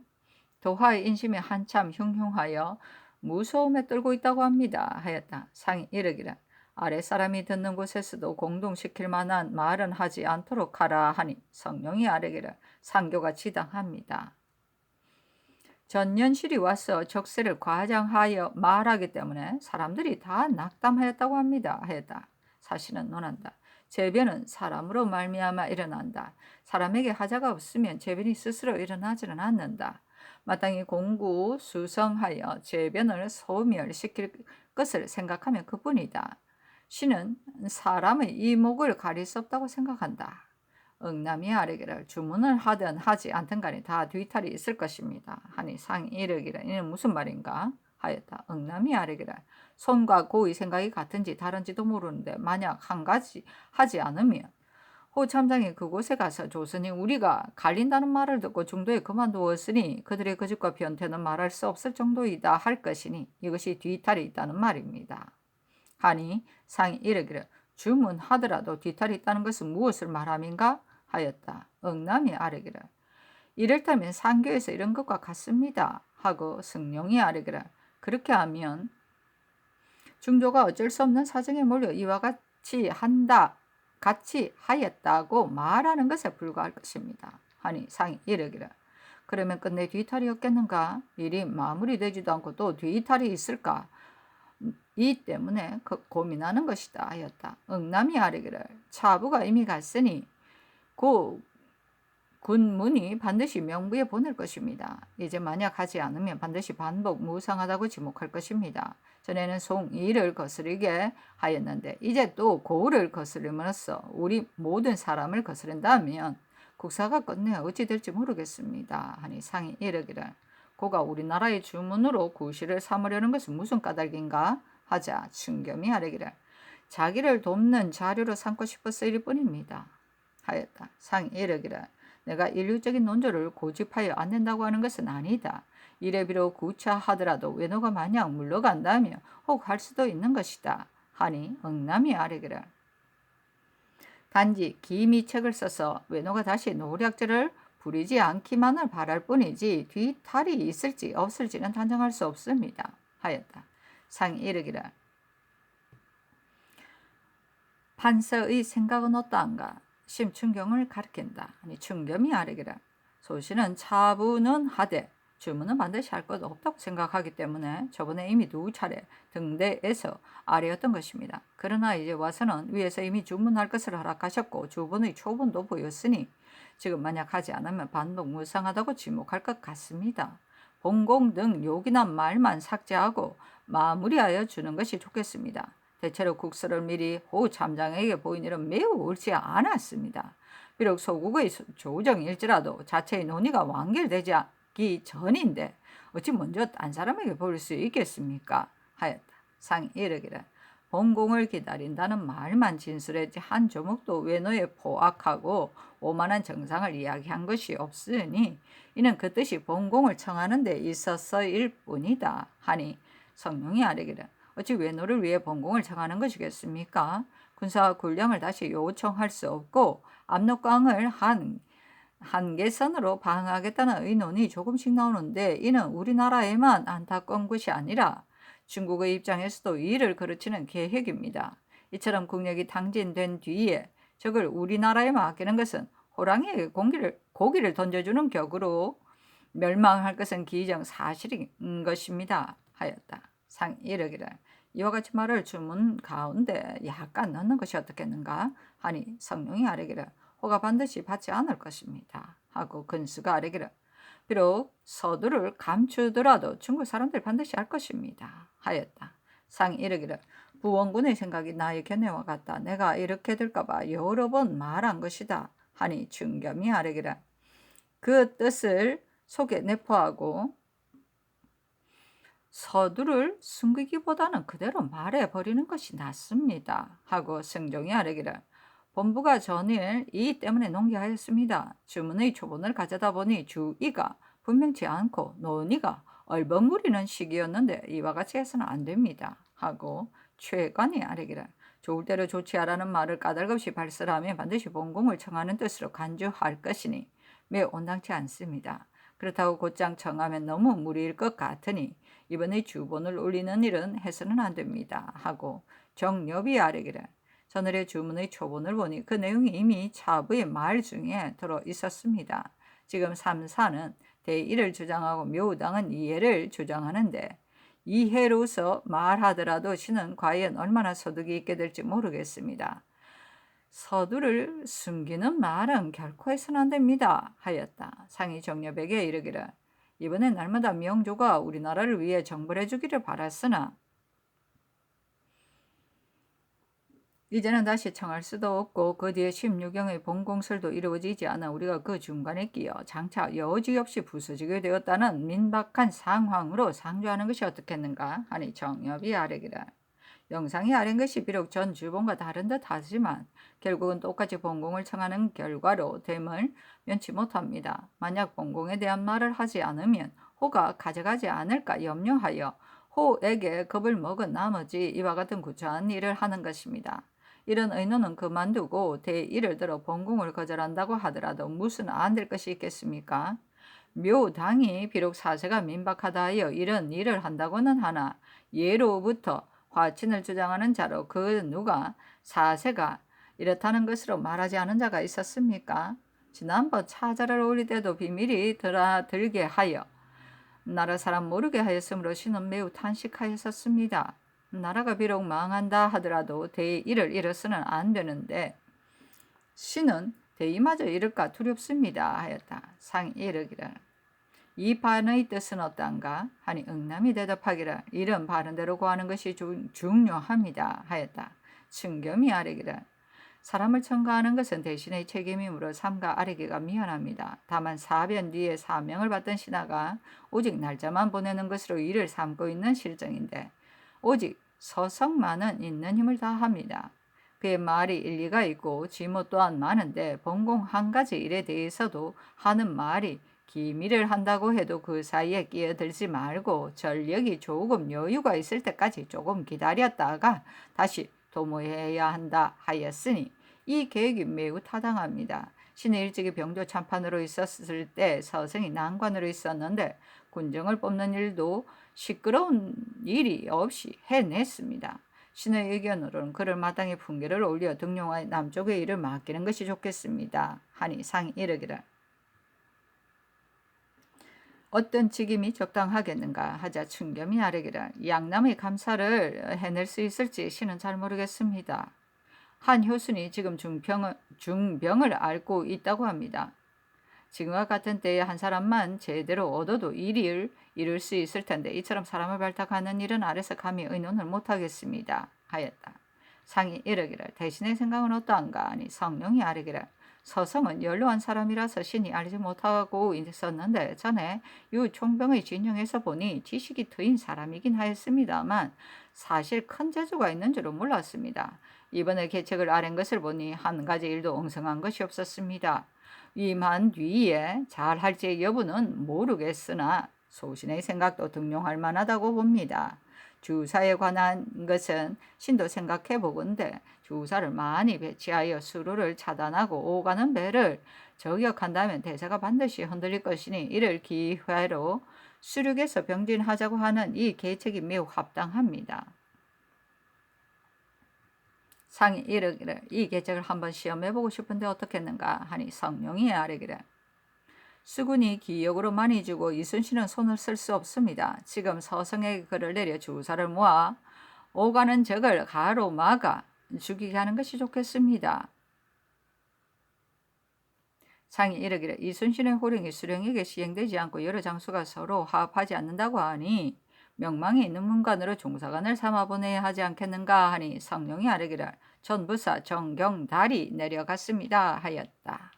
도하의 인심이 한참 흉흉하여 무서움에 떨고 있다고 합니다 하였다. 상이 이르기를 아랫사람이 듣는 곳에서도 공동시킬 만한 말은 하지 않도록 하라 하니 성령이 아뢰기를 상교가 지당합니다. 전년실이 와서 적세를 과장하여 말하기 때문에 사람들이 다 낙담하였다고 합니다 하였다. 사실은 논한다. 재변은 사람으로 말미암아 일어난다. 사람에게 하자가 없으면 재변이 스스로 일어나지는 않는다. 마땅히 공구수성하여 재변을 소멸시킬 것을 생각하면 그뿐이다. 신은 사람의 이목을 가릴 수 없다고 생각한다. 응남이 아뢰기를 주문을 하든 하지 않든 간에 다 뒤탈이 있을 것입니다. 하니 상이 이르기를 이는 무슨 말인가 하였다. 응남이 아뢰기를 손과 고의 생각이 같은지 다른지도 모르는데 만약 한 가지 하지 않으면 호 참장이 그곳에 가서 조선이 우리가 갈린다는 말을 듣고 중도에 그만두었으니 그들의 거짓과 변태는 말할 수 없을 정도이다 할 것이니 이것이 뒤탈이 있다는 말입니다. 하니 상이 이르기를 주문하더라도 뒤탈이 있다는 것은 무엇을 말함인가 하였다. 응남이 아뢰기를 이를테면 상교에서 이런 것과 같습니다 하고 성령이 아뢰기를 그렇게 하면 중조가 어쩔 수 없는 사정에 몰려 이와 같이 하였다고 말하는 것에 불과할 것입니다. 하니 상이 이르기를 그러면 끝내 뒤탈이 없겠는가? 일이 마무리되지도 않고 또 뒤탈이 있을까? 이 때문에 고민하는 것이다 하였다. 응남이 아뢰기를 차부가 이미 갔으니 군문이 반드시 명부에 보낼 것입니다. 이제 만약 하지 않으면 반드시 반복 무상하다고 지목할 것입니다. 전에는 송이를 거스르게 하였는데 이제 또 고를 거스름으로써 우리 모든 사람을 거스른다면 국사가 끝내 어찌 될지 모르겠습니다. 하니 상이 이르기를 고가 우리나라의 주문으로 구실을 삼으려는 것은 무슨 까닭인가 하자 충겸이 아뢰기를 자기를 돕는 자료로 삼고 싶었을 뿐입니다. 하였다. 상이 이르기를 내가 인류적인 논조를 고집하여 안 된다고 하는 것은 아니다. 이래 비록 구차하더라도 외노가 만약 물러간다면 혹 할 수도 있는 것이다. 하니 응남이 아뢰기를 단지 기미책을 써서 외노가 다시 노략질을 부리지 않기만을 바랄 뿐이지 뒤탈이 있을지 없을지는 단정할 수 없습니다. 하였다. 상이 이르기를 판서의 생각은 어떠한가? 심춘경을 가리킨다. 아니 충겸이 아뢰기를 소신은 차부는 하되 주문은 반드시 할 것 없다고 생각하기 때문에 저번에 이미 2차례 등대에서 아뢰었던 것입니다. 그러나 이제 와서는 위에서 이미 주문할 것을 허락하셨고 주분의 초분도 보였으니 지금 만약 하지 않으면 반복 무상하다고 지목할 것 같습니다. 본공 등 요긴한 말만 삭제하고 마무리하여 주는 것이 좋겠습니다. 대체로 국서를 미리 호 참장에게 보인 일은 매우 옳지 않았습니다. 비록 소국의 조정일지라도 자체의 논의가 완결되기 전인데 어찌 먼저 딴 사람에게 보일 수 있겠습니까? 하였다. 상이 이르기를 본공을 기다린다는 말만 진술했지 한 조목도 외노에 포악하고 오만한 정상을 이야기한 것이 없으니 이는 그 뜻이 본공을 청하는 데 있어서일 뿐이다. 하니 성령이 아뢰기를 어찌 외노를 위해 본공을 청하는 것이겠습니까? 군사 군량을 다시 요청할 수 없고 압록강을 한 한계선으로 방어하겠다는 의논이 조금씩 나오는데 이는 우리나라에만 안타까운 것이 아니라 중국의 입장에서도 이를 그르치는 계획입니다. 이처럼 국력이 당진된 뒤에 적을 우리나라에 맡기는 것은 호랑이에게 고기를 던져주는 격으로 멸망할 것은 기정사실인 것입니다. 하였다. 상이 이르기를 이와 같이 말을 주문 가운데 약간 넣는 것이 어떻겠는가 하니 성령이 아뢰기를 호가 반드시 받지 않을 것입니다. 하고 근수가 아뢰기를 비록 서두를 감추더라도 중국 사람들 반드시 할 것입니다. 하였다. 상이 이르기를 부원군의 생각이 나의 견해와 같다. 내가 이렇게 될까봐 여러 번 말한 것이다. 하니 중겸이 아뢰기를 그 뜻을 속에 내포하고 서두를 숨기기보다는 그대로 말해버리는 것이 낫습니다. 하고 승종이 아뢰기를 본부가 전일 이 때문에 농기하였습니다. 주문의 초본을 가져다 보니 주의가 분명치 않고 논의가 얼버무리는 시기였는데 이와 같이 해서는 안 됩니다. 하고 최관이 아뢰기를 좋을 대로 좋지 않라는 말을 까닭없이 발설하면 반드시 본공을 청하는 뜻으로 간주할 것이니 매우 온당치 않습니다. 그렇다고 곧장 청하면 너무 무리일 것 같으니 이번에 주본을 올리는 일은 해서는 안 됩니다. 하고 정엽이 아뢰기를 전월의 주문의 초본을 보니 그 내용이 이미 차부의 말 중에 들어 있었습니다. 지금 3사는 대의를 주장하고 묘당은 이해를 주장하는데 이해로서 말하더라도 신은 과연 얼마나 소득이 있게 될지 모르겠습니다. 서두를 숨기는 말은 결코 해서는 안 됩니다. 하였다. 상이 정엽에게 이르기를 이번에 날마다 명조가 우리나라를 위해 정벌해 주기를 바랐으나 이제는 다시 청할 수도 없고 그 뒤에 16경의 본공설도 이루어지지 않아 우리가 그 중간에 끼어 장차 여지없이 부서지게 되었다는 민박한 상황으로 상주하는 것이 어떻겠는가 하니 정엽이 아뢰기를 영상이 아랜 것이 비록 전 주본과 다른 듯 하지만 결국은 똑같이 본공을 청하는 결과로 됨을 면치 못합니다. 만약 본공에 대한 말을 하지 않으면 호가 가져가지 않을까 염려하여 호에게 겁을 먹은 나머지 이와 같은 구차한 일을 하는 것입니다. 이런 의논은 그만두고 대의를 들어 본공을 거절한다고 하더라도 무슨 안 될 것이 있겠습니까? 묘당이 비록 사세가 민박하다 하여 이런 일을 한다고는 하나 예로부터 화친을 주장하는 자로 그 누가 사세가 이렇다는 것으로 말하지 않은 자가 있었습니까? 지난번 차자를 올릴 때도 비밀이 들게 하여 나라 사람 모르게 하였으므로 신은 매우 탄식하였었습니다. 나라가 비록 망한다 하더라도 대의를 잃어서는 안 되는데 신은 대의마저 잃을까 두렵습니다. 하였다. 상이 이르기를 이 반의 뜻은 어떤가? 하니 응남이 대답하기를 이런 바른대로 구하는 것이 중요합니다. 하였다. 충겸이 아뢰기를 사람을 청가하는 것은 대신의 책임이므로 삼가 아뢰기가 미안합니다. 다만 사변 뒤에 사명을 받던 신하가 오직 날짜만 보내는 것으로 일을 삼고 있는 실정인데 오직 서성만은 있는 힘을 다합니다. 그의 말이 일리가 있고 지모 또한 많은데 본공 한 가지 일에 대해서도 하는 말이 기밀을 한다고 해도 그 사이에 끼어들지 말고 전력이 조금 여유가 있을 때까지 조금 기다렸다가 다시 도모해야 한다 하였으니 이 계획이 매우 타당합니다. 신이 일찍이 병조 참판으로 있었을 때 서성이 난관으로 있었는데 군정을 뽑는 일도 시끄러운 일이 없이 해냈습니다. 신의 의견으로는 그를 마땅히 풍계를 올려 등용하여 남쪽의 일을 맡기는 것이 좋겠습니다. 하니 상이 이르기를 어떤 직임이 적당하겠는가 하자 충겸이 아뢰기를 양남의 감사를 해낼 수 있을지 신은 잘 모르겠습니다. 한 효순이 지금 중병을 앓고 있다고 합니다. 지금과 같은 때에 한 사람만 제대로 얻어도 일을 이룰 수 있을 텐데 이처럼 사람을 발탁하는 일은 아래서 감히 의논을 못하겠습니다. 하였다. 상이 이르기를 대신의 생각은 어떠한가 하니 성령이 아뢰기를 서성은 연로한 사람이라서 신이 알지 못하고 있었는데 전에 유 총병의 진영에서 보니 지식이 트인 사람이긴 하였습니다만 사실 큰 재주가 있는 줄은 몰랐습니다. 이번에 계책을 아랜 것을 보니 한 가지 일도 엉성한 것이 없었습니다. 위임한 뒤에 잘할지 여부는 모르겠으나 소신의 생각도 등용할 만하다고 봅니다. 주사에 관한 것은 신도 생각해 보건대 주사를 많이 배치하여 수로를 차단하고 오가는 배를 저격한다면 대세가 반드시 흔들릴 것이니 이를 기회로 수륙에서 병진하자고 하는 이 계책이 매우 합당합니다. 상이 이르기를 이 계책을 한번 시험해보고 싶은데 어떻겠는가 하니 성룡이 아뢰기를 수군이 기역으로 많이 주고 이순신은 손을 쓸 수 없습니다. 지금 서성에게 글을 내려 주사를 모아 오가는 적을 가로막아 죽이게 하는 것이 좋겠습니다. 상이 이르기를 이순신의 호령이 수령에게 시행되지 않고 여러 장수가 서로 화합하지 않는다고 하니 명망이 있는 문관으로 종사관을 삼아보내야 하지 않겠는가 하니 성룡이 아뢰기를 전부사 정경달이 내려갔습니다 하였다.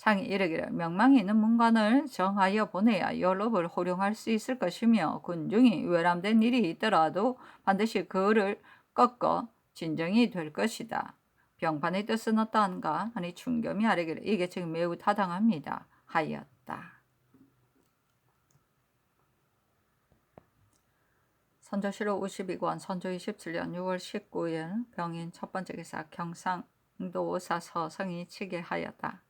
상이 이르기를 명망이 있는 문관을 정하여 보내야 연rop을 호령할 수 있을 것이며 군중이 외람된 일이 있더라도 반드시 그를 꺾어 진정이 될 것이다. 병판의 뜻은 어떠한가 하니 충겸이 아뢰기를 이 계책이 매우 타당합니다 하였다. 선조실록 52권 선조 27년 6월 19일 병인 첫 번째 기사 경상도사 서성이 치게 하였다.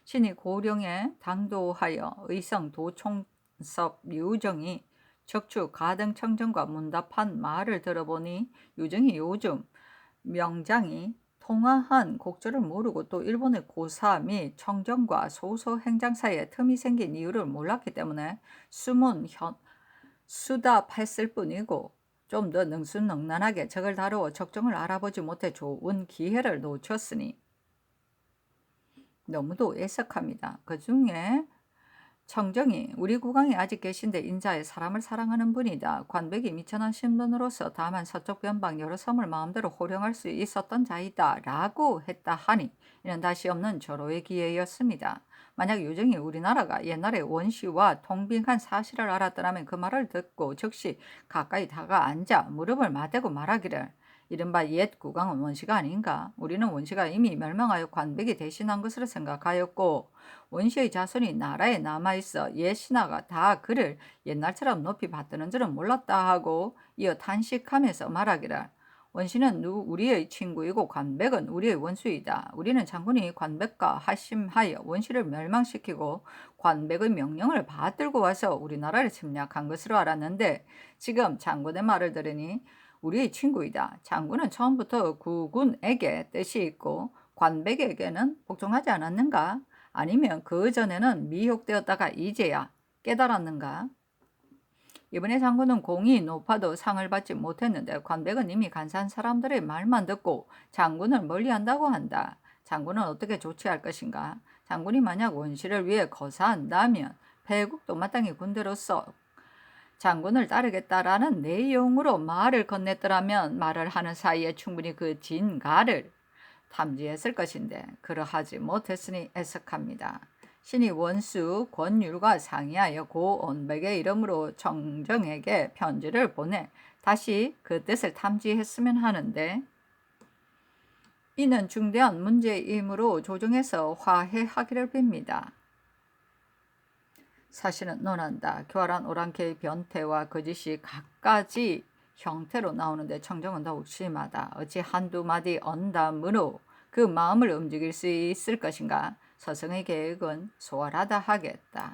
신이 고령에 당도하여 의성 도총섭 유정이 적추 가등 청정과 문답한 말을 들어보니 유정이 요즘 명장이 통화한 곡절을 모르고 또 일본의 고사 및 청정과 소소 행장 사이에 틈이 생긴 이유를 몰랐기 때문에 숨은 수답했을 뿐이고 좀 더 능수능란하게 적을 다루어 적정을 알아보지 못해 좋은 기회를 놓쳤으니 너무도 애석합니다. 그 중에 청정이 우리 국왕이 아직 계신데 인자에 사람을 사랑하는 분이다. 관백이 미천하신 분으로서 다만 서쪽 변방 여러 섬을 마음대로 호령할 수 있었던 자이다 라고 했다 하니 이는 다시 없는 절호의 기회였습니다. 만약 유정이 우리나라가 옛날에 원시와 통빙한 사실을 알았더라면 그 말을 듣고 즉시 가까이 다가앉아 무릎을 맞대고 말하기를 이른바 옛 국왕은 원시가 아닌가? 우리는 원시가 이미 멸망하여 관백이 대신한 것으로 생각하였고 원시의 자손이 나라에 남아있어 옛 신하가 다 그를 옛날처럼 높이 받드는 줄은 몰랐다 하고 이어 탄식하면서 말하기를 원시는 우리의 친구이고 관백은 우리의 원수이다. 우리는 장군이 관백과 하심하여 원시를 멸망시키고 관백의 명령을 받들고 와서 우리나라를 침략한 것으로 알았는데 지금 장군의 말을 들으니 우리의 친구이다. 장군은 처음부터 구군에게 뜻이 있고 관백에게는 복종하지 않았는가? 아니면 그 전에는 미혹되었다가 이제야 깨달았는가? 이번에 장군은 공이 높아도 상을 받지 못했는데 관백은 이미 간사한 사람들의 말만 듣고 장군을 멀리한다고 한다. 장군은 어떻게 조치할 것인가? 장군이 만약 원시를 위해 거사한다면 패국도 마땅히 군대로서 장군을 따르겠다라는 내용으로 말을 건넸더라면 말을 하는 사이에 충분히 그 진가를 탐지했을 것인데 그러하지 못했으니 애석합니다. 신이 원수 권율과 상의하여 고 온백의 이름으로 청정에게 편지를 보내 다시 그 뜻을 탐지했으면 하는데 이는 중대한 문제이므로 조정해서 화해하기를 빕니다. 사실은 논한다. 교활한 오랑캐의 변태와 거짓이 갖가지 형태로 나오는데 청정은 더욱 심하다. 어찌 한두 마디 언담으로 그 마음을 움직일 수 있을 것인가? 서성의 계획은 소홀하다 하겠다.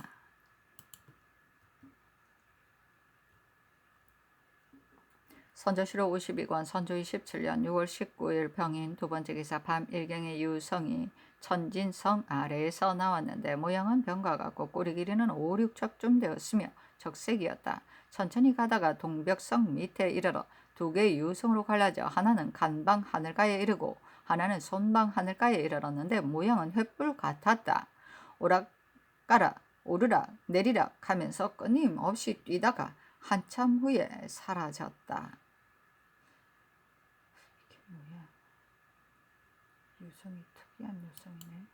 선조실록 52권 선조 27년 6월 19일 병인 두 번째 기사 밤 일경의 유성이 천진성 아래에서 나왔는데 모양은 병과 같고 꼬리 길이는 5, 6척쯤 되었으며 적색이었다. 천천히 가다가 동벽성 밑에 이르러 두 개의 유성으로 갈라져 하나는 간방 하늘가에 이르고 하나는 손방 하늘가에 이르렀는데 모양은 횃불 같았다. 오락가락 오르락 내리락 하면서 끊임없이 뛰다가 한참 후에 사라졌다. 이게 뭐야? 유성이 특이한 유성이네.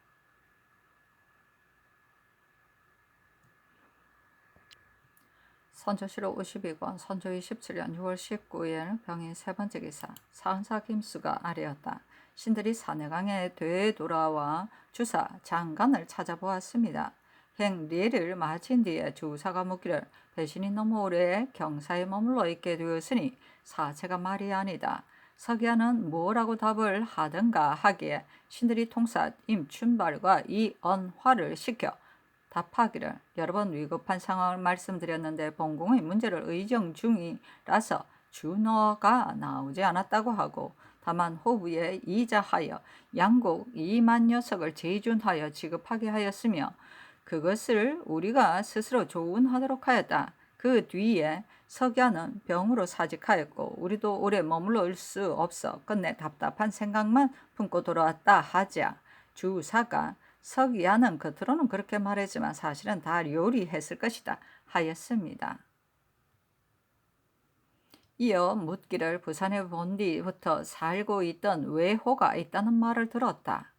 선조실록 52권 선조 27년 6월 19일 병인 세 번째 기사 사은사 김수가 아뢰었다. 신들이 산해강에 되돌아와 주사 장관을 찾아보았습니다. 행례를 마친 뒤에 주사가 묻기를 배신이 너무 오래 경사에 머물러 있게 되었으니 사체가 말이 아니다. 석야는 뭐라고 답을 하든가 하기에 신들이 통사 임춘발과 이언화를 시켜 답하기를 여러 번 위급한 상황을 말씀드렸는데 본궁의 문제를 의정 중이라서 준어가 나오지 않았다고 하고 다만 호부에 이자하여 양곡 2만 녀석을 제준하여 지급하게 하였으며 그것을 우리가 스스로 조운하도록 하였다. 그 뒤에 석야는 병으로 사직하였고 우리도 오래 머물러 수 없어 끝내 답답한 생각만 품고 돌아왔다 하자 주사가 석야는 겉으로는 그렇게 말했지만 사실은 다 요리했을 것이다 하였습니다. 이어 묻기를 부산에 본 뒤부터 살고 있던 외호가 있다는 말을 들었다.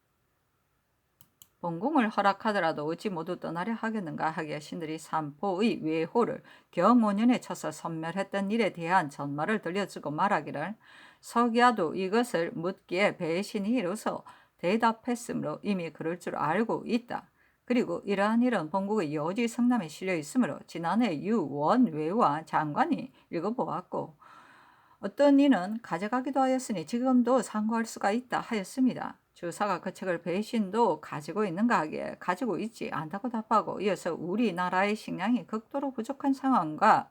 본궁을 허락하더라도 어찌 모두 떠나려 하겠는가 하기에 신들이 삼포의 외호를 경오년에 쳐서 섬멸했던 일에 대한 전말을 들려주고 말하기를 석야도 이것을 묻기에 배신이 이로써 대답했으므로 이미 그럴 줄 알고 있다. 그리고 이러한 일은 본국의 여지 성남에 실려 있으므로 지난해 유원외와 장관이 읽어보았고 어떤 이는 가져가기도 하였으니 지금도 상고할 수가 있다 하였습니다. 주사가 그 책을 배신도 가지고 있는가 하기에 가지고 있지 않다고 답하고 이어서 우리나라의 식량이 극도로 부족한 상황과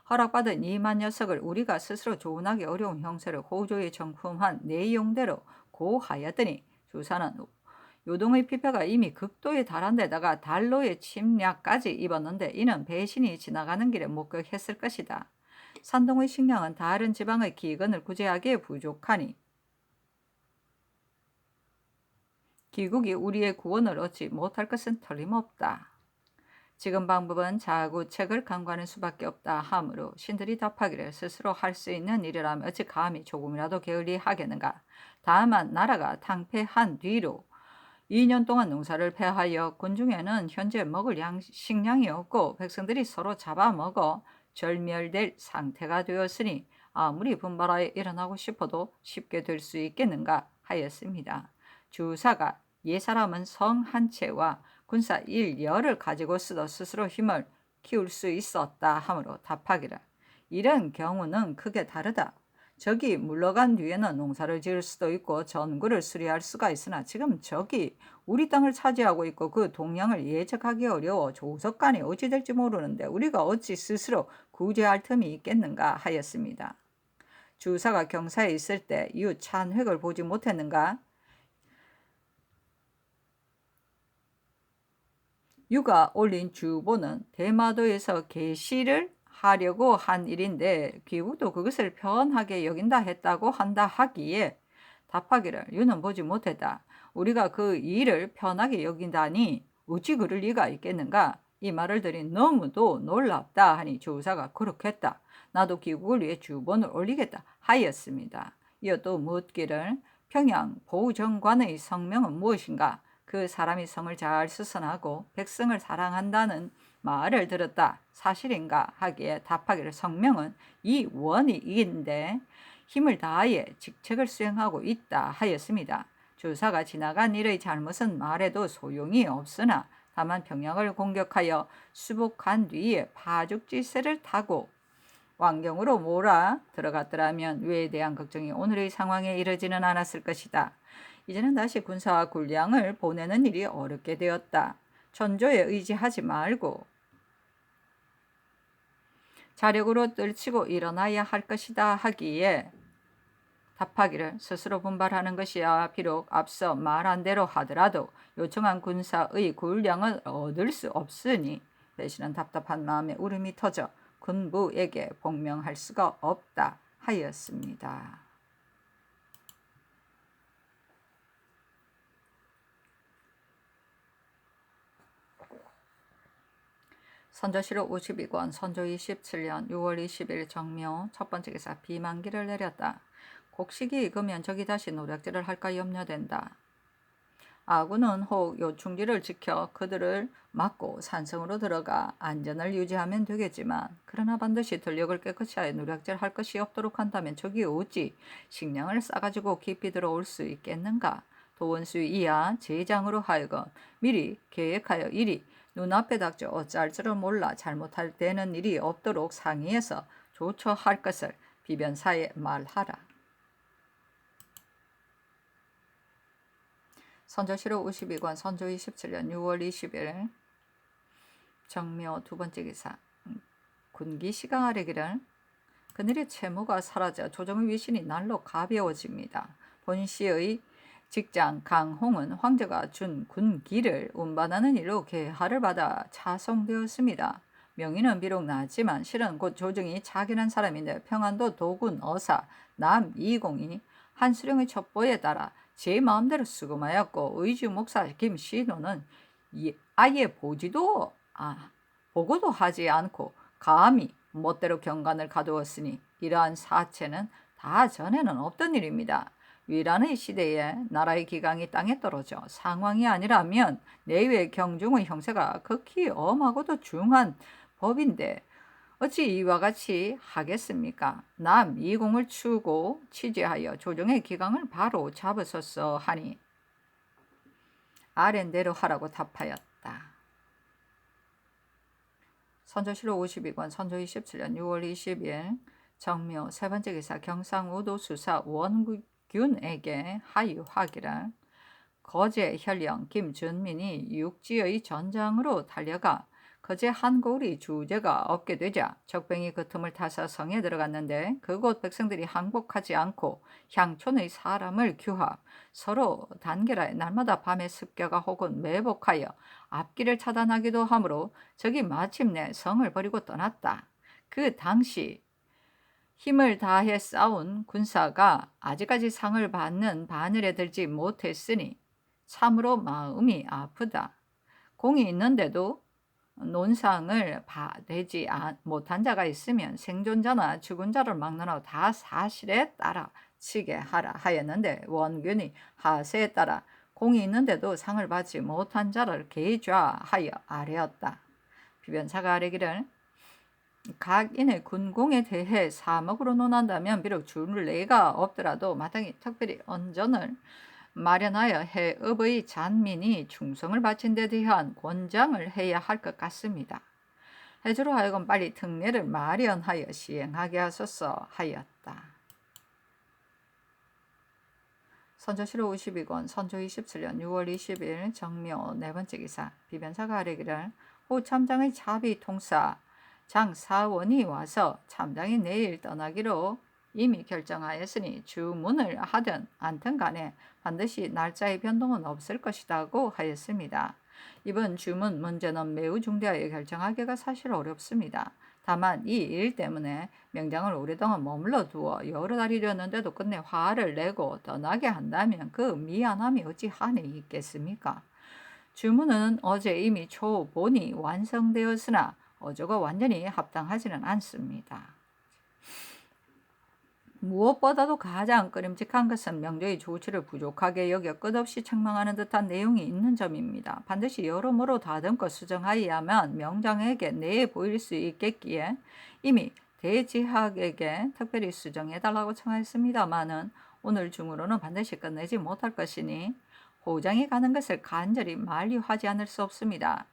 허락받은 2만 녀석을 우리가 스스로 조운하기 어려운 형세를 호조에 정품한 내용대로 고하였더니 주사는 요동의 피폐가 이미 극도에 달한 데다가 달로의 침략까지 입었는데 이는 배신이 지나가는 길에 목격했을 것이다. 산동의 식량은 다른 지방의 기근을 구제하기에 부족하니 기국이 우리의 구원을 얻지 못할 것은 틀림없다. 지금 방법은 자구책을 강구하는 수밖에 없다 하므로 신들이 답하기를 스스로 할 수 있는 일이라면 어찌 감히 조금이라도 게을리하겠는가. 다만 나라가 탕폐한 뒤로 2년 동안 농사를 패하여 군중에는 현재 먹을 식량이 없고 백성들이 서로 잡아먹어 절멸될 상태가 되었으니 아무리 분발하여 일어나고 싶어도 쉽게 될 수 있겠는가 하였습니다. 주사가 옛사람은 성 한 채와 군사 1열을 가지고서도 스스로 힘을 키울 수 있었다 하므로 답하기를 이런 경우는 크게 다르다. 적이 물러간 뒤에는 농사를 지을 수도 있고 전구를 수리할 수가 있으나 지금 적이 우리 땅을 차지하고 있고 그 동향을 예측하기 어려워 조석간이 어찌 될지 모르는데 우리가 어찌 스스로 구제할 틈이 있겠는가 하였습니다. 주사가 경사에 있을 때 이웃 찬획을 보지 못했는가? 유가 올린 주보는 대마도에서 계시를 하려고 한 일인데 귀국도 그것을 편하게 여긴다 했다고 한다 하기에 답하기를 유는 보지 못했다. 우리가 그 일을 편하게 여긴다니 어찌 그럴 리가 있겠는가? 이 말을 들이 너무도 놀랍다 하니 주사가 그렇겠다. 나도 귀국을 위해 주본을 올리겠다 하였습니다. 이어 또 묻기를 평양 보정관의 성명은 무엇인가? 그 사람이 성을 잘 수선하고 백성을 사랑한다는 말을 들었다. 사실인가 하기에 답하기를 성명은 이 원이인데 힘을 다하여 직책을 수행하고 있다 하였습니다. 주사가 지나간 일의 잘못은 말해도 소용이 없으나 다만 평양을 공격하여 수복한 뒤에 파죽지세를 타고 왕경으로 몰아 들어갔더라면 왜에 대한 걱정이 오늘의 상황에 이르지는 않았을 것이다. 이제는 다시 군사와 군량을 보내는 일이 어렵게 되었다. 천조에 의지하지 말고 자력으로 떨치고 일어나야 할 것이다 하기에 답하기를 스스로 분발하는 것이야 비록 앞서 말한 대로 하더라도 요청한 군사의 군량을 얻을 수 없으니 배신은 답답한 마음에 울음이 터져 군부에게 복명할 수가 없다 하였습니다. 선조실록 52권 선조 27년 6월 20일 정묘 첫 번째 기사 비만기를 내렸다. 곡식이 익으면 적이 다시 노략질을 할까 염려된다. 아군은 혹 요충지를 지켜 그들을 막고 산성으로 들어가 안전을 유지하면 되겠지만 그러나 반드시 전력을 깨끗이 하여 노략질할 것이 없도록 한다면 적이 어찌 식량을 싸가지고 깊이 들어올 수 있겠는가. 도원수 이하 제장으로 하여금 미리 계획하여 일이 눈앞에 닥쳐 어찌할 줄을 몰라 잘못할 되는 일이 없도록 상의해서 조처할 것을 비변사에 말하라. 선조실록 52권 선조 27년 6월 20일 정묘 두 번째 기사. 군기시가 아래기를 그늘의 채무가 사라져 조정의 위신이 날로 가벼워집니다. 본시의 직장 강홍은 황제가 준 군기를 운반하는 일로 계하를 받아 차송되었습니다. 명의는 비록 낮지만 실은 곧 조정이 자기란 사람인데 평안도 도군 어사 남이공이 한수령의 첩보에 따라 제 마음대로 수금하였고 의주 목사 김신호는 아예 보고도 하지 않고 감히 멋대로 경관을 가두었으니 이러한 사체는 다 전에는 없던 일입니다. 위란의 시대에 나라의 기강이 땅에 떨어져 상황이 아니라면 내외 경중의 형세가 극히 엄하고도 중한 법인데 어찌 이와 같이 하겠습니까? 남이공을 추고 취재하여 조정의 기강을 바로 잡으소서 하니 아랜대로 하라고 답하였다. 선조실록 52권 선조 27년 6월 20일 정묘 세 번째 기사 경상우도수사 원균에게 하유하기를 거제 현령 김준민이 육지의 전장으로 달려가 거제 한 고을이 주제가 없게 되자 적병이 그 틈을 타서 성에 들어갔는데 그곳 백성들이 항복하지 않고 향촌의 사람을 규합 서로 단결하여 날마다 밤에 습격하 혹은 매복하여 앞길을 차단하기도 하므로 적이 마침내 성을 버리고 떠났다. 그 당시 힘을 다해 싸운 군사가 아직까지 상을 받는 바늘에 들지 못했으니 참으로 마음이 아프다. 공이 있는데도 논상을 내지 못한 자가 있으면 생존자나 죽은 자를 막론하고 다 사실에 따라 치게 하라 하였는데 원균이 하세에 따라 공이 있는데도 상을 받지 못한 자를 계좌하여 아뢰었다. 비변사가 아뢰기를 각 인의 군공에 대해 사목으로 논한다면 비록 줄 예가 없더라도 마땅히 특별히 언전을 마련하여 해읍의 잔민이 충성을 바친 데 대한 권장을 해야 할 것 같습니다. 해주로 하여금 빨리 특례를 마련하여 시행하게 하소서 하였다. 선조실록 52권 선조 27년 6월 20일 정묘 네 번째 기사 비변사가 아뢰기를 호 참장의 자비 통사 장사원이 와서 참장이 내일 떠나기로 이미 결정하였으니 주문을 하든 않든 간에 반드시 날짜의 변동은 없을 것이라고 하였습니다. 이번 주문 문제는 매우 중대하여 결정하기가 사실 어렵습니다. 다만 이 일 때문에 명장을 오랫동안 머물러 두어 여러 달이 되었는데도 끝내 화를 내고 떠나게 한다면 그 미안함이 어찌 한이 있겠습니까? 주문은 어제 이미 초본이 완성되었으나 어조가 완전히 합당하지는 않습니다. 무엇보다도 가장 꺼림칙한 것은 명조의 조치를 부족하게 여겨 끝없이 책망하는 듯한 내용이 있는 점입니다. 반드시 여러모로 다듬고 수정하여야만 명장에게 내에 보일 수 있겠기에 이미 대지학에게 특별히 수정해달라고 청하였습니다마는 오늘 중으로는 반드시 끝내지 못할 것이니 호장이 가는 것을 간절히 만류하지 않을 수 없습니다.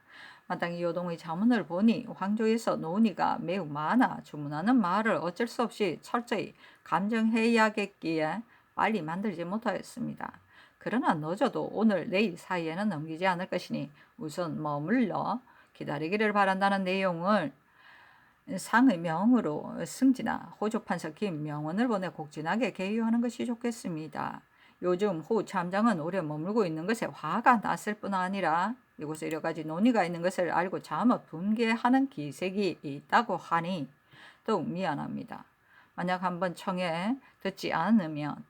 마땅히 요동의 자문을 보니 황조에서 논의가 매우 많아 주문하는 말을 어쩔 수 없이 철저히 감정해야겠기에 빨리 만들지 못하였습니다. 그러나 늦어도 오늘 내일 사이에는 넘기지 않을 것이니 우선 머물러 기다리기를 바란다는 내용을 상의 명으로 승진아 호조판서 김명원을 보내 곡진하게 개유하는 것이 좋겠습니다. 요즘 호 참장은 오래 머물고 있는 것에 화가 났을 뿐 아니라 이곳에 여러 가지 논의가 있는 것을 알고 잠옷 분개하는 기색이 있다고 하니 더욱 미안합니다. 만약 한번 청해 듣지 않으면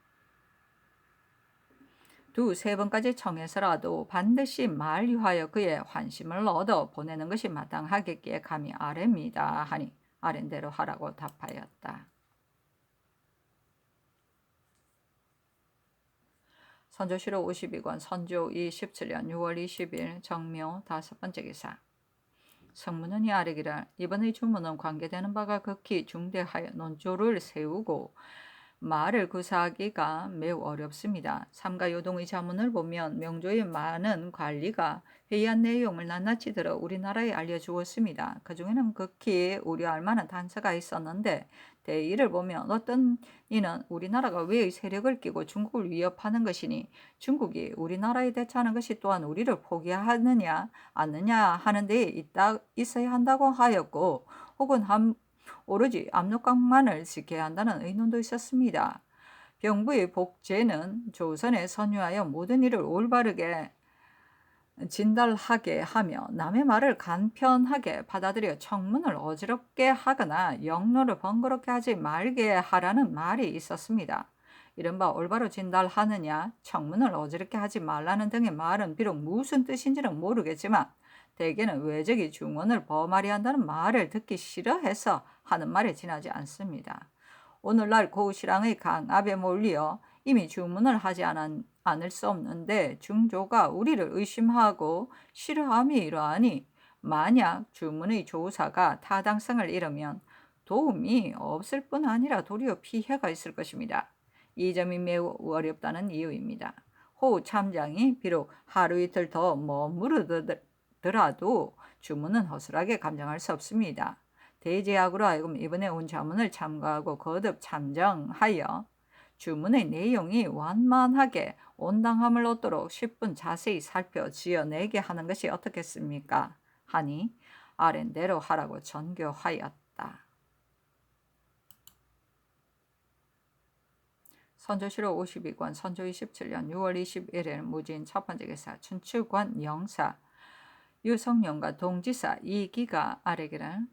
두세 번까지 청해서라도 반드시 만류하여 그의 환심을 얻어 보내는 것이 마땅하겠기에 감히 아뢰입니다 하니 아랜대로 하라고 답하였다. 선조실록 52권 선조 27년 6월 20일 정묘 다섯 번째 기사 성문은이 아뢰기를 이번의 주문은 관계되는 바가 극히 중대하여 논조를 세우고 말을 구사하기가 매우 어렵습니다. 삼가 요동의 자문을 보면 명조의 많은 관리가 회의한 내용을 낱낱이 들어 우리나라에 알려주었습니다. 그 중에는 극히 우려할 만한 단서가 있었는데 대의를 보면 어떤 이는 우리나라가 외의 세력을 끼고 중국을 위협하는 것이니 중국이 우리나라에 대처하는 것이 또한 우리를 포기하느냐 않느냐 하는 데에 있어야 한다고 하였고, 혹은 오로지 압록강만을 지켜야 한다는 의논도 있었습니다. 병부의 복제는 조선에 선유하여 모든 일을 올바르게 진달하게 하며 남의 말을 간편하게 받아들여 청문을 어지럽게 하거나 영로를 번거롭게 하지 말게 하라는 말이 있었습니다. 이른바 올바로 진달하느냐, 청문을 어지럽게 하지 말라는 등의 말은 비록 무슨 뜻인지는 모르겠지만 대개는 외적이 중언을 범하리 한다는 말을 듣기 싫어해서 하는 말에 지나지 않습니다. 오늘날 고우시랑의 강압에 몰려 이미 주문을 하지 않을 수 없는데 중조가 우리를 의심하고 싫어함이 이러하니 만약 주문의 조사가 타당성을 잃으면 도움이 없을 뿐 아니라 도리어 피해가 있을 것입니다. 이 점이 매우 어렵다는 이유입니다. 호 참장이 비록 하루 이틀 더 머무르더라도 주문은 허술하게 감정할 수 없습니다. 대제학으로 하여금 이번에 온 자문을 참가하고 거듭 참정하여 주문의 내용이 완만하게 온당함을 얻도록 10분 자세히 살펴 지어내게 하는 것이 어떻겠습니까? 하니 아랜대로 하라고 전교하였다. 선조실록 52권 선조 27년 6월 21일 무진 첫 번째 기사 춘추관 영사 유성룡과 동지사 이기가 아래기를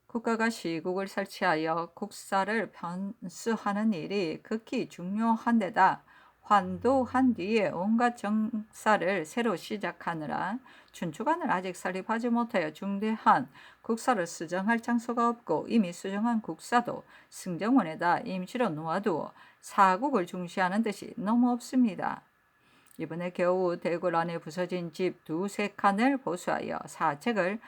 국가가 시국을 설치하여 국사를 편수하는 일이 극히 중요한 데다 환도한 뒤에 온갖 정사를 새로 시작하느라 춘추관을 아직 설립하지 못하여 중대한 국사를 수정할 장소가 없고 이미 수정한 국사도 승정원에다 임시로 놓아두어 사국을 중시하는 듯이 너무 없습니다. 이번에 겨우 대궐 안에 부서진 집 두세 칸을 보수하여 사책을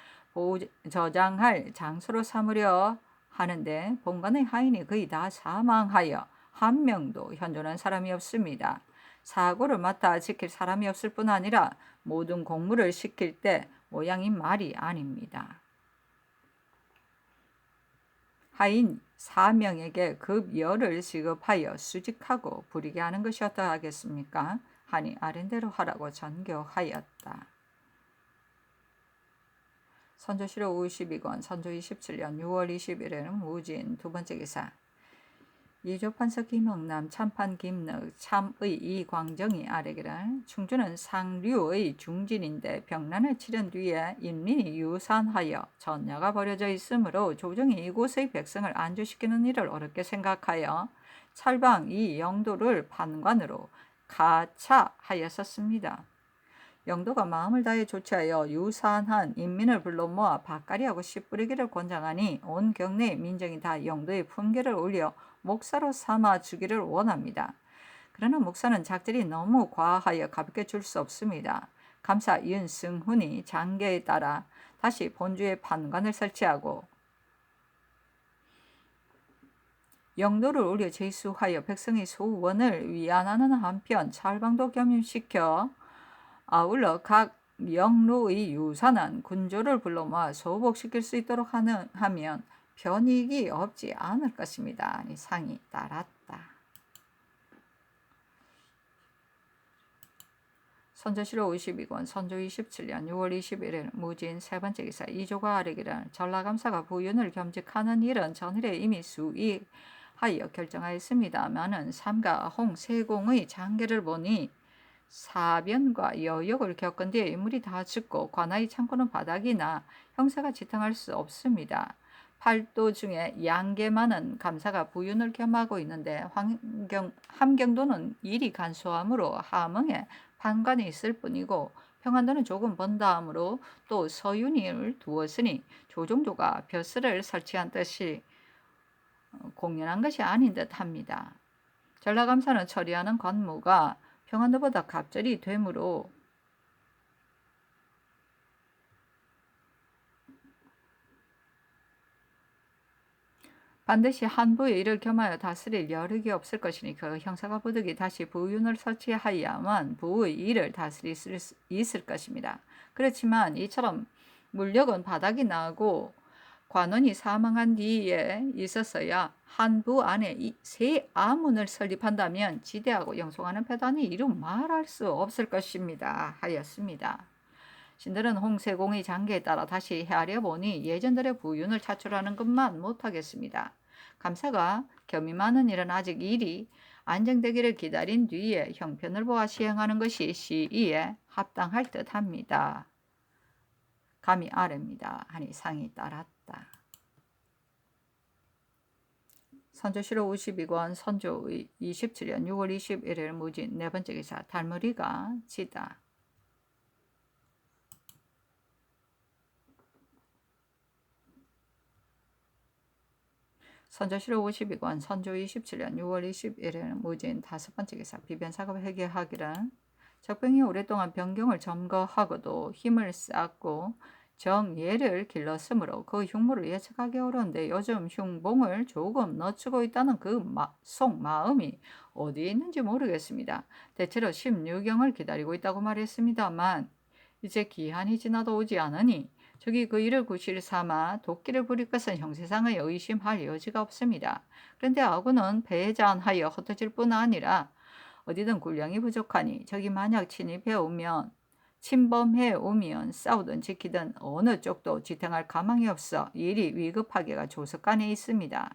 저장할 장소로 삼으려 하는데 본관의 하인이 거의 다 사망하여 한 명도 현존한 사람이 없습니다. 사고를 맡아 지킬 사람이 없을 뿐 아니라 모든 공무를 시킬 때 모양이 말이 아닙니다. 하인 4명에게 급여를 지급하여 수직하고 부리게 하는 것이 어떠하겠습니까? 하니 아랜대로 하라고 전교하였다. 선조실록 52권 선조 27년 6월 21일 무진 두 번째 기사 이조판서 김흥남 참판 김늑 참의 이광정이 아래기를 충주는 상류의 중진인데 병난을 치른 뒤에 인민이 유산하여 전야가 버려져 있으므로 조정이 이곳의 백성을 안주시키는 일을 어렵게 생각하여 찰방 이 영도를 판관으로 가차하였었습니다. 영도가 마음을 다해 조치하여 유산한 인민을 불러 모아 밭갈이하고 씨 뿌리기를 권장하니 온 경내의 민정이 다 영도의 품계를 올려 목사로 삼아 주기를 원합니다. 그러나 목사는 작절이 너무 과하여 가볍게 줄 수 없습니다. 감사 윤승훈이 장계에 따라 다시 본주에 판관을 설치하고 영도를 올려 제수하여 백성의 소원을 위안하는 한편 찰방도 겸임시켜 아울러 각 영로의 유산한 군조를 불러 모아 소복시킬 수 있도록 하면 변익이 없지 않을 것입니다. 상이 따랐다. 선조실록 52권 선조 27년 6월 21일 무진 세 번째 기사 이조가 아래기를 전라감사가 부윤을 겸직하는 일은 전일에 이미 수의하여 결정하였습니다마는 삼가 홍세공의 장계를 보니 사변과 여역을 겪은 뒤에 인물이 다 죽고 관아의 창고는 바닥이나 형사가 지탱할 수 없습니다. 팔도 중에 양계만은 감사가 부윤을 겸하고 있는데 함경도는 일이 간소하므로 하멍에 판관이 있을 뿐이고 평안도는 조금 번다 하므로 또 서윤을 두었으니 조종조가 벼슬을 설치한 뜻이 공연한 것이 아닌 듯합니다. 전라감사는 처리하는 관무가 평안도보다 갑절이 되므로 반드시 한 부의 일을 겸하여 다스릴 여력이 없을 것이니 그 형사가 부득이 다시 부윤을 설치하여야만 부의 일을 다스릴 수 있을 것입니다. 그렇지만 이처럼 물력은 바닥이 나고 관원이 사망한 뒤에 있어서야 한 부 안에 새 아문을 설립한다면 지대하고 영속하는 패단이 이루 말할 수 없을 것입니다. 하였습니다. 신들은 홍세공의 장계에 따라 다시 헤아려 보니 예전들의 부윤을 차출하는 것만 못하겠습니다. 감사가 겸이 많은 일은 아직 일이 안정되기를 기다린 뒤에 형편을 보아 시행하는 것이 시의에 합당할 듯합니다. 감이 아래입니다. 하니 상이 따랐다. 선조실록 52권 선조 27년 6월 21일 무진 네 번째 기사 달무리가 지다. 선조실록 52권 선조 27년 6월 21일 무진 다섯 번째 기사 비변사가 회개하기를 적병이 오랫동안 병경을 점거하고도 힘을 쌓고 정예를 길렀으므로 그 흉물을 예측하기 어려운데 요즘 흉봉을 조금 늦추고 있다는 그 속마음이 어디에 있는지 모르겠습니다. 대체로 16경을 기다리고 있다고 말했습니다만 이제 기한이 지나도 오지 않으니 저기 그 일을 구실 삼아 도끼를 부릴 것은 형세상의 의심할 여지가 없습니다. 그런데 아군은 배제한하여 흩어질 뿐 아니라 어디든 군량이 부족하니 저기 만약 침범해 오면 싸우든 지키든 어느 쪽도 지탱할 가망이 없어 일이 위급하기가 조석간에 있습니다.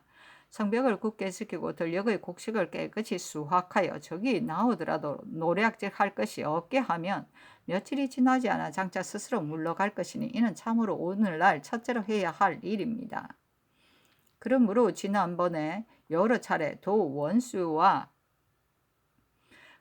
성벽을 굳게 지키고 들녘의 곡식을 깨끗이 수확하여 적이 나오더라도 노략질할 것이 없게 하면 며칠이 지나지 않아 장차 스스로 물러갈 것이니 이는 참으로 오늘날 첫째로 해야 할 일입니다. 그러므로 지난번에 여러 차례 도 원수와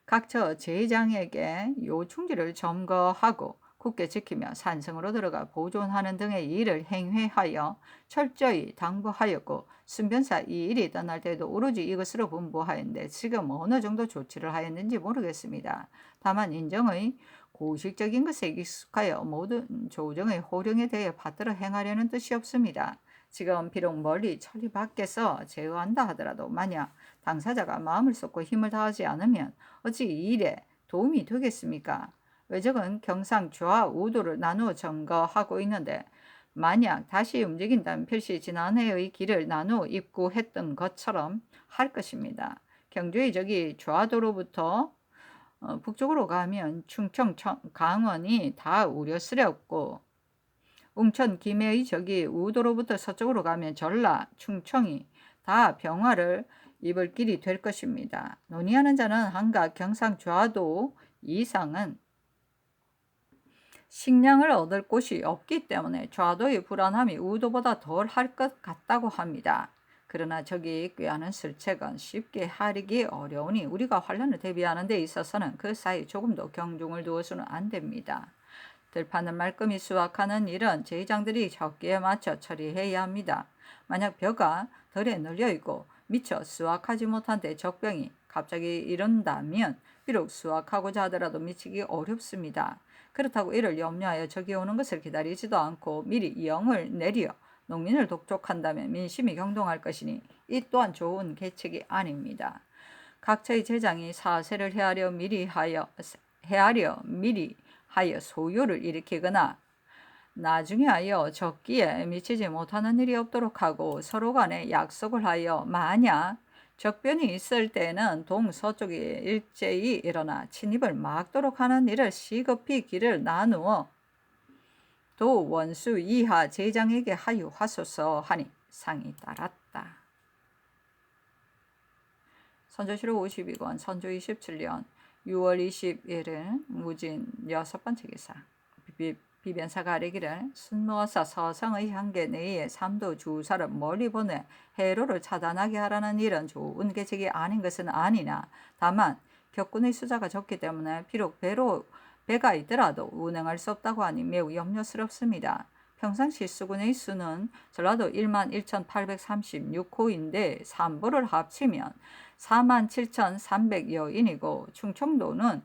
각처 제장에게 요충지를 점거하고 굳게 지키며 산성으로 들어가 보존하는 등의 일을 행회하여 철저히 당부하였고 순변사 이 일이 떠날 때도 오로지 이것으로 분부하였는데 지금 어느 정도 조치를 하였는지 모르겠습니다. 다만 인정의 고식적인 것에 익숙하여 모든 조정의 호령에 대해 받들어 행하려는 뜻이 없습니다. 지금 비록 멀리 천리 밖에서 제어한다 하더라도 만약 당사자가 마음을 쏟고 힘을 다하지 않으면 어찌 이 일에 도움이 되겠습니까? 외적은 경상 좌우도를 나누어 점거하고 있는데 만약 다시 움직인다면 필시 지난해의 길을 나누어 입구했던 것처럼 할 것입니다. 경주의 저기 좌도로부터 북쪽으로 가면 충청, 강원이 다 우려스럽고 웅천, 김해의 저기 우도로부터 서쪽으로 가면 전라, 충청이 다 병화를 입을 길이 될 것입니다. 논의하는 자는 한각 경상 좌도 이상은 식량을 얻을 곳이 없기 때문에 좌도의 불안함이 우도보다 덜 할 것 같다고 합니다. 그러나 저기 꾀하는 슬책은 쉽게 하리기 어려우니 우리가 환란을 대비하는 데 있어서는 그 사이 조금도 경중을 두어서는 안 됩니다. 들판을 말끔히 수확하는 일은 제장들이 적기에 맞춰 처리해야 합니다. 만약 벼가 덜에 널려있고 미처 수확하지 못한 데 적병이 갑자기 이른다면 비록 수확하고자 하더라도 미치기 어렵습니다. 그렇다고 이를 염려하여 적이 오는 것을 기다리지도 않고 미리 영을 내려 농민을 독촉한다면 민심이 경동할 것이니 이 또한 좋은 계책이 아닙니다. 각처의 제장이 사세를 헤아려 미리 하여 소요를 일으키거나 나중에 하여 적기에 미치지 못하는 일이 없도록 하고 서로 간에 약속을 하여 만약 적변이 있을 때는 동서쪽이 일제히 일어나 침입을 막도록 하는 일을 시급히 길을 나누어 도 원수 이하 제장에게 하유하소서 하니 상이 따랐다. 선조실록 52권 선조 27년 6월 21일 무진 여섯 번째 기사 비변사가 아뢰기를 순모사 서성의 한계 내에 삼도 주사를 멀리 보내 해로를 차단하게 하라는 일은 좋은 계책이 아닌 것은 아니나 다만 격군의 수자가 적기 때문에 비록 배가 있더라도 운행할 수 없다고 하니 매우 염려스럽습니다. 평상시 수군의 수는 전라도 11,836호인데 3부를 합치면 47,300여인이고 충청도는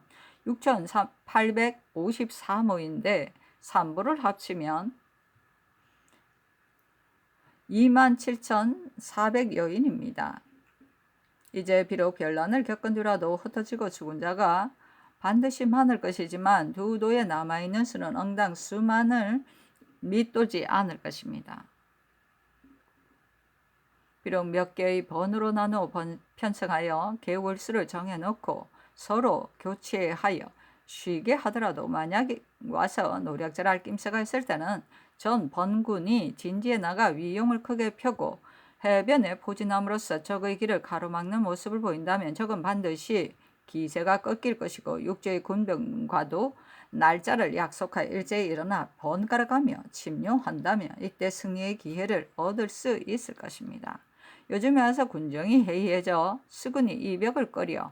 6,853호인데 3부를 합치면 27,400여인입니다. 이제 비록 변란을 겪은 뒤라도 흩어지고 죽은 자가 반드시 많을 것이지만 두 도에 남아있는 수는 응당 수만을 밑도지 않을 것입니다. 비록 몇 개의 번으로 나누어 편성하여 개월수를 정해놓고 서로 교체하여 쉬게 하더라도 만약에 와서 노략질할 낌새가 있을 때는 전 번군이 진지에 나가 위용을 크게 펴고 해변에 포진함으로써 적의 길을 가로막는 모습을 보인다면 적은 반드시 기세가 꺾일 것이고 육조의 군병과도 날짜를 약속하여 일제히 일어나 번갈아가며 침뇨한다면 이때 승리의 기회를 얻을 수 있을 것입니다. 요즘에 와서 군정이 해이해져 수군이 이벽을 꺼려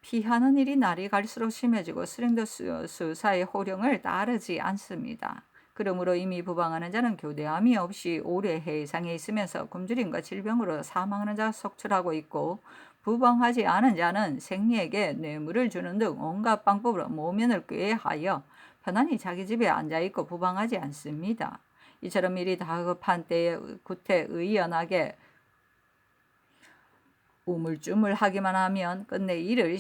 피하는 일이 날이 갈수록 심해지고 스링더 수사의 호령을 따르지 않습니다. 그러므로 이미 부방하는 자는 교대함이 없이 오래 해상에 있으면서 굶주림과 질병으로 사망하는 자가 속출하고 있고 부방하지 않은 자는 생리에게 뇌물을 주는 등 온갖 방법으로 모면을 꾀하여 편안히 자기 집에 앉아있고 부방하지 않습니다. 이처럼 일이 다급한 때에 구태의연하게 우물쭈물하기만 하면 끝내 일을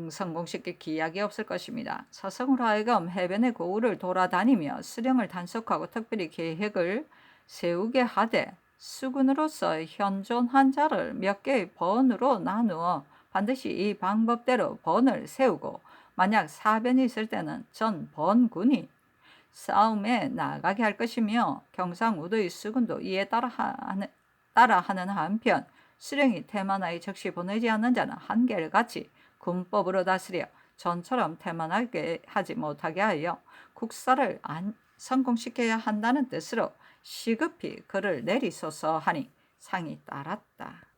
성공시킬 기약이 없을 것입니다. 서성으로 하여금 해변의 고을을 돌아다니며 수령을 단속하고 특별히 계획을 세우게 하되 수군으로서 현존한 자를 몇 개의 번으로 나누어 반드시 이 방법대로 번을 세우고 만약 사변이 있을 때는 전 번군이 싸움에 나가게 할 것이며 경상우도의 수군도 이에 따라하는 한편 수령이 태만하여 즉시 보내지 않는 자는 한결같이 군법으로 다스려 전처럼 태만하게 하지 못하게 하여 국사를 성공시켜야 한다는 뜻으로 시급히 그를 내리소서 하니 상이 따랐다.